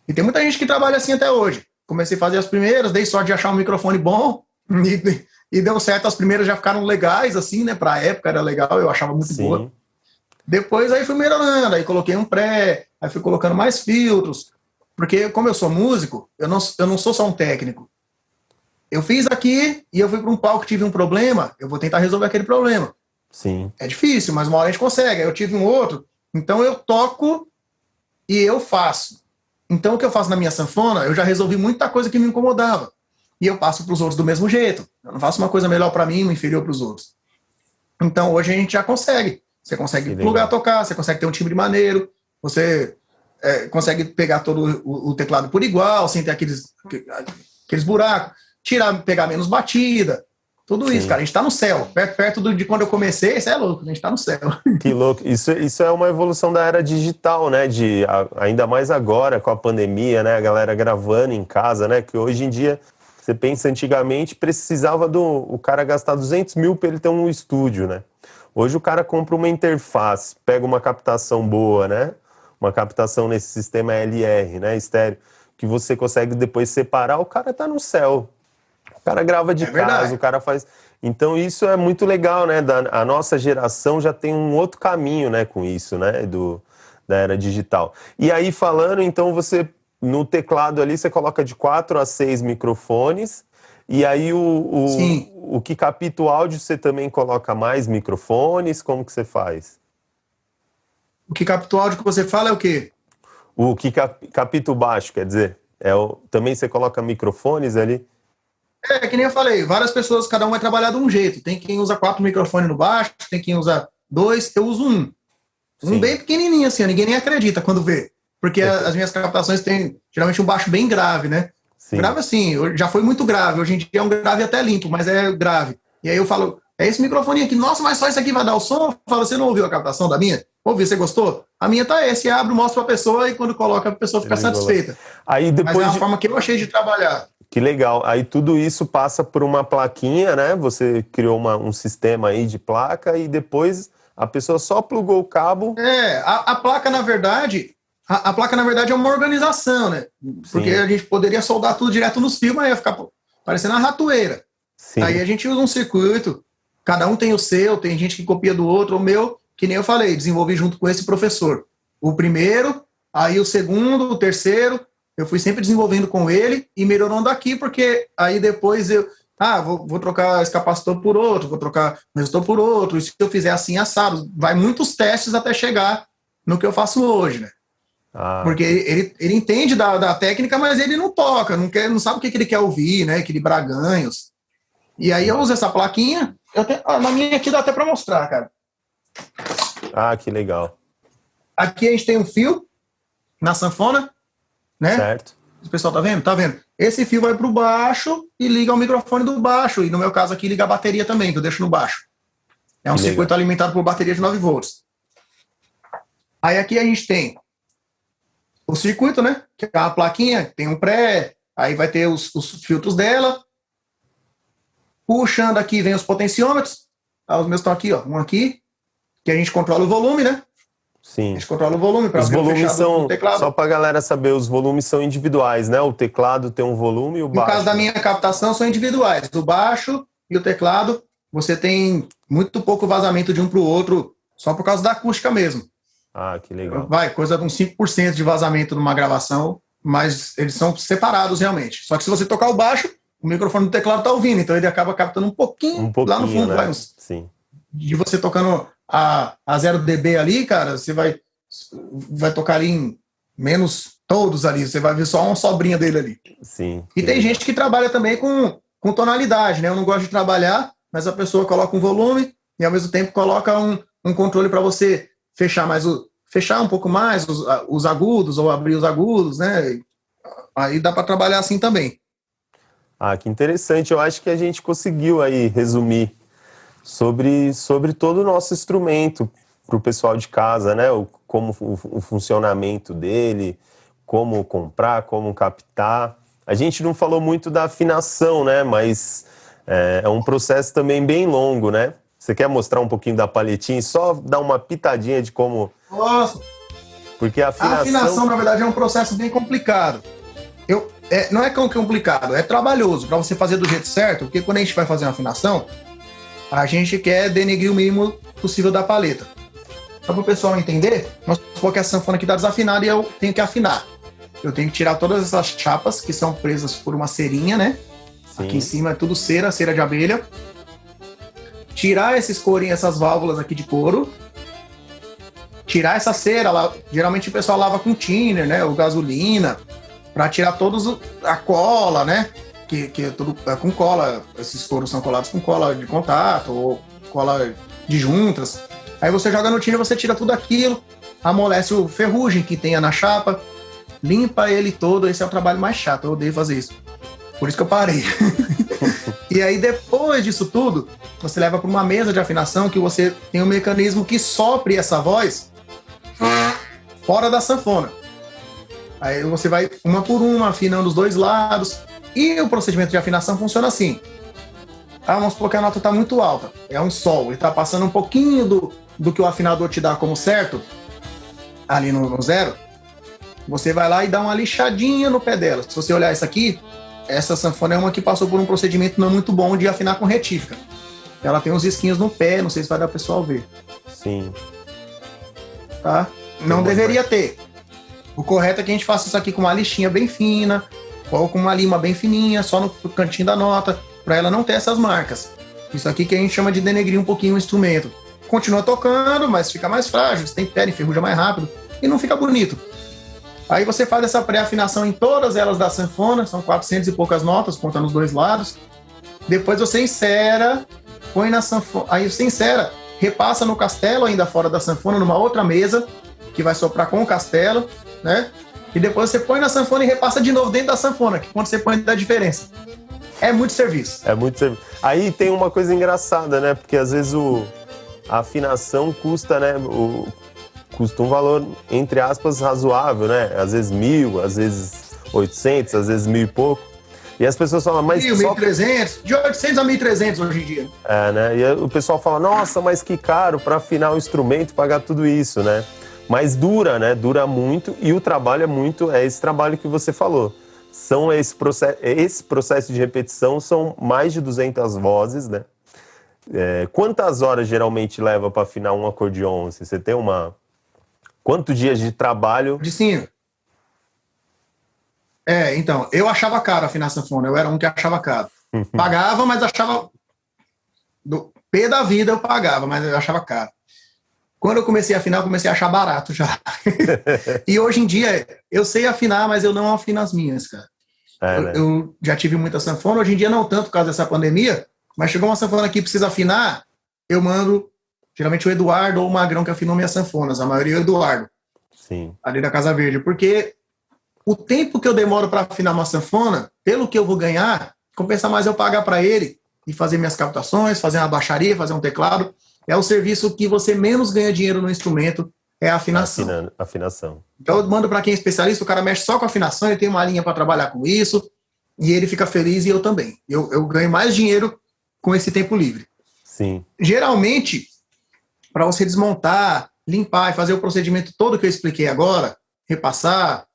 E tem muita gente que trabalha assim até hoje. Comecei a fazer as primeiras, dei sorte de achar um microfone bom, e deu certo, as primeiras já ficaram legais, assim, né? Pra época era legal, eu achava muito boa. Depois aí fui melhorando, aí coloquei um pré, aí fui colocando mais filtros, porque como eu sou músico, eu não sou só um técnico. Eu fiz aqui e eu fui para um palco, tive um problema, eu vou tentar resolver aquele problema.
Sim.
É difícil, mas uma hora a gente consegue. Aí eu tive um outro, então eu toco e eu faço. Então o que eu faço na minha sanfona, eu já resolvi muita coisa que me incomodava. E eu passo para os outros do mesmo jeito. Eu não faço uma coisa melhor para mim e uma inferior para os outros. Então hoje a gente já consegue. Você consegue plugar, tocar, você consegue ter um timbre maneiro, você consegue pegar todo o teclado por igual, sem ter aqueles buracos, pegar menos batida. Tudo isso, cara. A gente tá no céu. Perto de quando eu comecei, isso é louco, a gente tá no céu.
Que louco. Isso é uma evolução da era digital, né? Ainda mais agora com a pandemia, né? A galera gravando em casa, né? Que hoje em dia, você pensa, antigamente precisava o cara gastar 200 mil para ele ter um estúdio, né? Hoje o cara compra uma interface, pega uma captação boa, né? Uma captação nesse sistema LR, né? Estéreo, que você consegue depois separar, o cara tá no céu. O cara grava de casa, verdade. O cara faz... Então isso é muito legal, né? A nossa geração já tem um outro caminho, né, com isso, né? Da era digital. E aí falando, então você, no teclado ali, você coloca de 4 a 6 microfones, e aí o que capta o áudio, você também coloca mais microfones? Como que você faz?
O que capta o áudio que você fala é o quê?
O que capta o baixo, quer dizer? Também você coloca microfones ali?
Que nem eu falei, várias pessoas, cada um vai trabalhar de um jeito. Tem quem usa 4 microfones no baixo, tem quem usa 2, eu uso um. Um bem pequenininho assim, ninguém nem acredita quando vê. Porque as minhas captações têm geralmente um baixo bem grave, né? Sim. Grave assim, já foi muito grave. Hoje em dia é um grave até limpo, mas é grave. E aí eu falo, é esse microfone aqui, nossa, mas só isso aqui vai dar o som? Eu falo, você não ouviu a captação da minha? Ouviu, você gostou? A minha tá esse, abre, mostra pra pessoa e quando coloca a pessoa fica satisfeita.
Aí depois
mas é uma forma que eu achei de trabalhar.
Que legal. Aí tudo isso passa por uma plaquinha, né? Você criou um sistema aí de placa e depois a pessoa só plugou o cabo.
A placa, na verdade... A placa, na verdade, é uma organização, né? Porque a gente poderia soldar tudo direto nos fios, mas ia ficar parecendo uma ratoeira. Sim. Aí a gente usa um circuito, cada um tem o seu, tem gente que copia do outro. O meu, que nem eu falei, desenvolvi junto com esse professor. O primeiro, aí o segundo, o terceiro, eu fui sempre desenvolvendo com ele e melhorando aqui, porque aí depois eu... vou trocar esse capacitor por outro, vou trocar o resistor por outro, e se eu fizer assim, assado, vai muitos testes até chegar no que eu faço hoje, né? Porque ele entende da técnica, mas ele não toca, não sabe o que ele quer ouvir, né? Equilibrar ganhos. E aí eu uso essa plaquinha, na minha aqui dá até para mostrar, cara.
Que legal.
Aqui a gente tem um fio na sanfona, né?
Certo.
O pessoal tá vendo? Tá vendo? Esse fio vai pro baixo e liga o microfone do baixo. E no meu caso aqui liga a bateria também, que eu deixo no baixo. É um circuito alimentado por bateria de 9 volts. Aí aqui a gente tem o circuito, né? Que é uma plaquinha, tem um pré, aí vai ter os filtros dela. Puxando aqui vem os potenciômetros. Os meus estão aqui, ó. Um aqui, que a gente controla o volume, né?
Sim.
A gente controla o volume para
os volumes são, só para a galera saber, os volumes são individuais, né? O teclado tem um volume e o baixo.
No caso da minha captação, são individuais. O baixo e o teclado, você tem muito pouco vazamento de um para o outro, só por causa da acústica mesmo.
Que legal.
Vai, coisa de uns 5% de vazamento numa gravação, mas eles são separados realmente. Só que se você tocar o baixo, o microfone do teclado tá ouvindo, então ele acaba captando um pouquinho lá no fundo.
Né? Sim.
De você tocando a 0 dB ali, cara, você vai tocar ali em menos todos ali, você vai ver só uma sobrinha dele ali.
Sim.
E tem gente que trabalha também com tonalidade, né? Eu não gosto de trabalhar, mas a pessoa coloca um volume e ao mesmo tempo coloca um controle para você fechar um pouco mais os agudos ou abrir os agudos, né? Aí dá para trabalhar assim também.
Que interessante. Eu acho que a gente conseguiu aí resumir sobre todo o nosso instrumento. o pessoal de casa, né? Como o funcionamento dele, como comprar, como captar. A gente não falou muito da afinação, né? Mas é um processo também bem longo, né? Você quer mostrar um pouquinho da palhetinha e só dar uma pitadinha de como...
Nossa!
Porque a
afinação, na verdade, é um processo bem complicado. Não é tão complicado, é trabalhoso para você fazer do jeito certo, porque quando a gente vai fazer uma afinação, a gente quer denegrir o mínimo possível da palheta. Só para o pessoal entender, nós supor que a sanfona aqui está desafinada e eu tenho que afinar. Eu tenho que tirar todas essas chapas que são presas por uma cerinha, né? Sim. Aqui em cima é tudo cera de abelha. Tirar esses corinhos, essas válvulas aqui de couro. Tirar essa cera, geralmente o pessoal lava com thinner, né? Ou gasolina, para tirar todos a cola, né? Que é tudo com cola. Esses couros são colados com cola de contato ou cola de juntas. Aí você joga no thinner, você tira tudo aquilo, amolece o ferrugem que tenha na chapa, limpa ele todo. Esse é o trabalho mais chato, eu odeio fazer isso. Por isso que eu parei. E aí, depois disso tudo, você leva para uma mesa de afinação que você tem um mecanismo que sopre essa voz fora da sanfona. Aí você vai uma por uma, afinando os dois lados. E o procedimento de afinação funciona assim. Vamos supor que a nota está muito alta. É um sol. Ele está passando um pouquinho do que o afinador te dá como certo, ali no zero. Você vai lá e dá uma lixadinha no pé dela. Se você olhar isso aqui, essa sanfona é uma que passou por um procedimento não muito bom de afinar com retífica. Ela tem uns risquinhos no pé, não sei se vai dar pro pessoal ver.
Sim.
Tá? Não deveria ter. O correto é que a gente faça isso aqui com uma lixinha bem fina, ou com uma lima bem fininha, só no cantinho da nota, para ela não ter essas marcas. Isso aqui que a gente chama de denegrir um pouquinho o instrumento. Continua tocando, mas fica mais frágil, você tem pé, enferruja mais rápido, e não fica bonito. Aí você faz essa pré-afinação em todas elas da sanfona, são 400 e poucas notas, contando os dois lados. Depois você insera, põe na sanfona, aí você insera, repassa no castelo ainda fora da sanfona, numa outra mesa, que vai soprar com o castelo, né? E depois você põe na sanfona e repassa de novo dentro da sanfona, que quando você põe dá diferença. É muito serviço.
É muito serviço. Aí tem uma coisa engraçada, né? Porque às vezes a afinação custa, né? Custa um valor, entre aspas, razoável, né? Às vezes 1.000, às vezes 800, às vezes 1.000 e pouco. E as pessoas falam, mas...
1.300, de 800 a 1.300 hoje em dia.
É, né? E o pessoal fala, nossa, mas que caro para afinar o instrumento, pagar tudo isso, né? Mas dura, né? Dura muito e o trabalho é esse trabalho que você falou. Esse processo de repetição são mais de 200 vozes, né? Quantas horas geralmente leva para afinar um acordeon? Você tem uma... Quantos dias de trabalho?
De 5. Então, eu achava caro afinar sanfona, eu era um que achava caro. Pagava, mas achava... Do pé da vida eu pagava, mas eu achava caro. Quando eu comecei a afinar, eu comecei a achar barato já. E hoje em dia, eu sei afinar, mas eu não afino as minhas, cara.
Né?
Eu já tive muita sanfona, hoje em dia não tanto por causa dessa pandemia, mas chegou uma sanfona que precisa afinar, eu mando, geralmente o Eduardo ou o Magrão que afinou minhas sanfonas, a maioria é o Eduardo.
Sim. Ali
da Casa Verde, porque o tempo que eu demoro para afinar uma sanfona, pelo que eu vou ganhar, compensa mais eu pagar para ele e fazer minhas captações, fazer uma baixaria, fazer um teclado. É o serviço que você menos ganha dinheiro no instrumento, é a afinação.
Afinação.
Então eu mando para quem é especialista, o cara mexe só com afinação, ele tem uma linha para trabalhar com isso, e ele fica feliz e eu também. Eu ganho mais dinheiro com esse tempo livre.
Sim.
Geralmente, para você desmontar, limpar e fazer o procedimento todo que eu expliquei agora, repassar,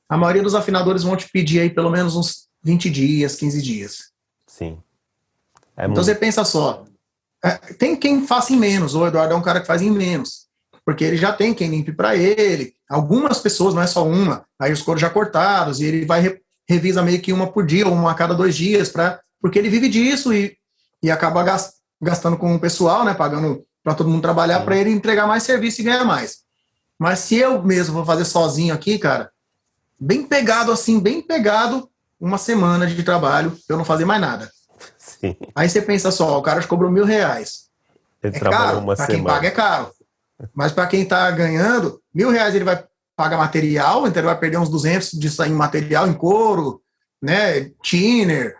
a maioria dos afinadores vão te pedir aí pelo menos uns 20 dias, 15 dias.
Sim.
Então você pensa só, tem quem faça em menos, o Eduardo é um cara que faz em menos, porque ele já tem quem limpe para ele, algumas pessoas, não é só uma, aí os coros já cortados, e ele vai revisa meio que uma por dia, ou uma a cada 2 dias, porque ele vive disso e acaba gastando com o pessoal, né, pagando para todo mundo trabalhar, para ele entregar mais serviço e ganhar mais. Mas se eu mesmo vou fazer sozinho aqui, cara, bem pegado, uma semana de trabalho, eu não fazer mais nada.
Sim.
Aí você pensa só, o cara te cobrou R$1.000.
Ele
é caro, para quem paga é caro. Mas para quem tá ganhando, R$1.000 ele vai pagar material, então ele vai perder uns 200 disso aí em material, em couro, né, thinner,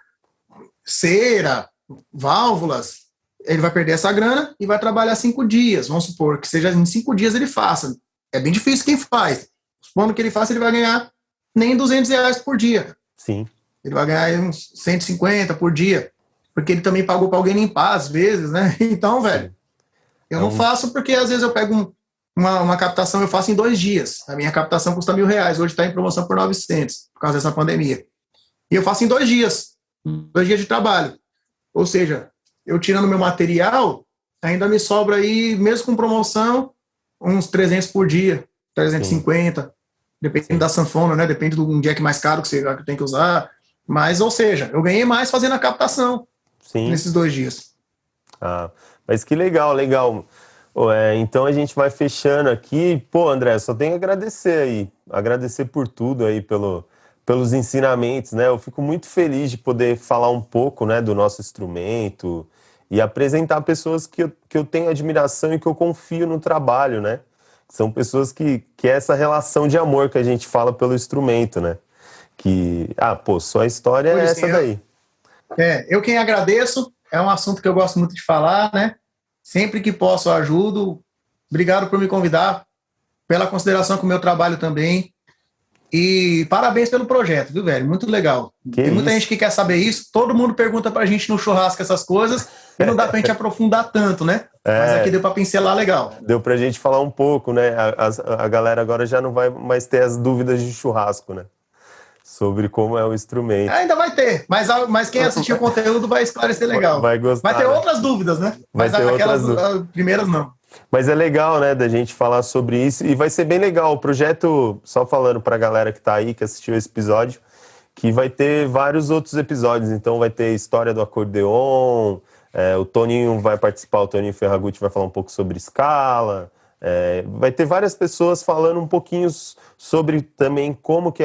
cera, válvulas. ele vai perder essa grana e vai trabalhar 5 dias. Vamos supor que seja em 5 dias ele faça. É bem difícil quem faz. Supondo que ele faça, ele vai ganhar nem R$200 por dia.
Sim.
Ele vai ganhar uns 150 por dia. Porque ele também pagou para alguém limpar, às vezes, né? Então, velho, eu não faço porque às vezes eu pego uma captação, eu faço em 2 dias. A minha captação custa R$1.000. Hoje está em promoção por 900, por causa dessa pandemia. E eu faço em 2 dias. 2 dias de trabalho. Ou seja, eu tirando meu material, ainda me sobra aí, mesmo com promoção, uns 300 por dia, 350. Depende da sanfona, né? Depende do jack mais caro que você tem que usar. Mas, ou seja, eu ganhei mais fazendo a captação nesses 2 dias.
Ah, mas que legal, legal. Então a gente vai fechando aqui. Pô, André, só tenho que agradecer aí. Agradecer por tudo aí, pelos ensinamentos, né? Eu fico muito feliz de poder falar um pouco, né, do nosso instrumento e apresentar pessoas que eu tenho admiração e que eu confio no trabalho, né? São pessoas que é essa relação de amor que a gente fala pelo instrumento, né? Só a história é essa daí.
Eu quem agradeço, é um assunto que eu gosto muito de falar, né? Sempre que posso eu ajudo. Obrigado por me convidar, pela consideração com o meu trabalho também. E parabéns pelo projeto, viu, velho? Muito legal. Tem muita gente que quer saber isso. Todo mundo pergunta pra gente no churrasco essas coisas e não dá pra gente aprofundar tanto, né? Mas aqui deu pra pincelar legal.
Deu pra gente falar um pouco, né? A galera agora já não vai mais ter as dúvidas de churrasco, né? Sobre como é o instrumento.
Ainda vai ter, mas quem assistir o conteúdo vai esclarecer legal.
Vai gostar.
Vai ter outras dúvidas, né? Mas aquelas primeiras não.
Mas é legal, né, da gente falar sobre isso, e vai ser bem legal o projeto, só falando pra galera que tá aí, que assistiu esse episódio, que vai ter vários outros episódios, então vai ter história do acordeon, o Toninho vai participar, o Toninho Ferragutti vai falar um pouco sobre escala, vai ter várias pessoas falando um pouquinho sobre também como que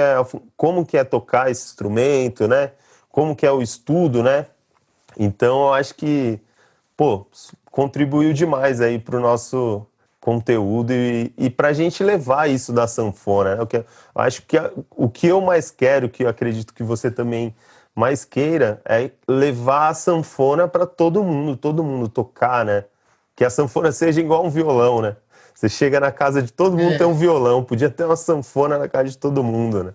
é tocar esse instrumento, né, como que é o estudo, né, então eu acho que, contribuiu demais aí para o nosso conteúdo e para a gente levar isso da sanfona, né? Eu acho que o que eu mais quero, que eu acredito que você também mais queira, é levar a sanfona para todo mundo tocar, né? Que a sanfona seja igual um violão, né? Você chega na casa de todo mundo, tem um violão, podia ter uma sanfona na casa de todo mundo, né?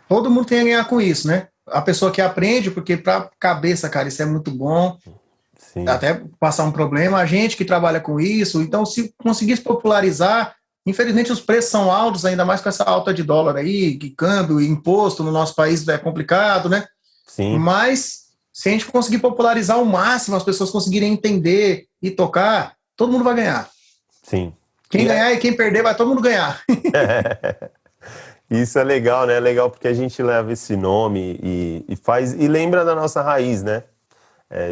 Todo mundo tem a ganhar com isso, né? A pessoa que aprende, porque para cabeça, cara, isso é muito bom. Sim. Até passar um problema, a gente que trabalha com isso, então se conseguisse popularizar, infelizmente os preços são altos, ainda mais com essa alta de dólar aí, que câmbio e imposto no nosso país é complicado, né?
Sim.
Mas se a gente conseguir popularizar ao máximo, as pessoas conseguirem entender e tocar, todo mundo vai ganhar.
Sim.
Quem ganhar e quem perder, vai todo mundo ganhar.
Isso é legal, né? É legal porque a gente leva esse nome e lembra da nossa raiz, né?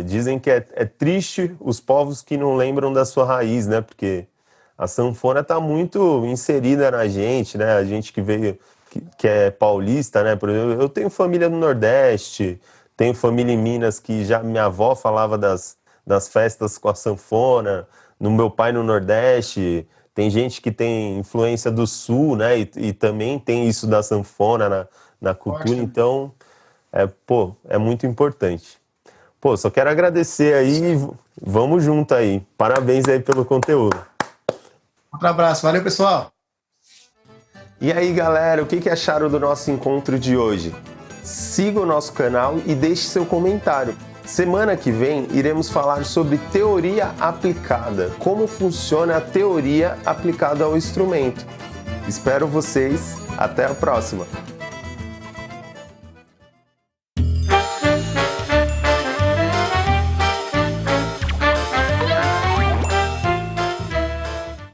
Dizem que é triste os povos que não lembram da sua raiz, né? Porque a sanfona está muito inserida na gente, né? A gente que veio, que é paulista, né? Por exemplo, eu tenho família no Nordeste, tenho família em Minas que já minha avó falava das festas com a sanfona, no meu pai no Nordeste, tem gente que tem influência do Sul, né? E também tem isso da sanfona na cultura, então, é muito importante. Só quero agradecer aí, vamos junto aí. Parabéns aí pelo conteúdo.
Um abraço, valeu pessoal.
E aí galera, o que acharam do nosso encontro de hoje? Siga o nosso canal e deixe seu comentário. Semana que vem iremos falar sobre teoria aplicada, como funciona a teoria aplicada ao instrumento. Espero vocês, até a próxima!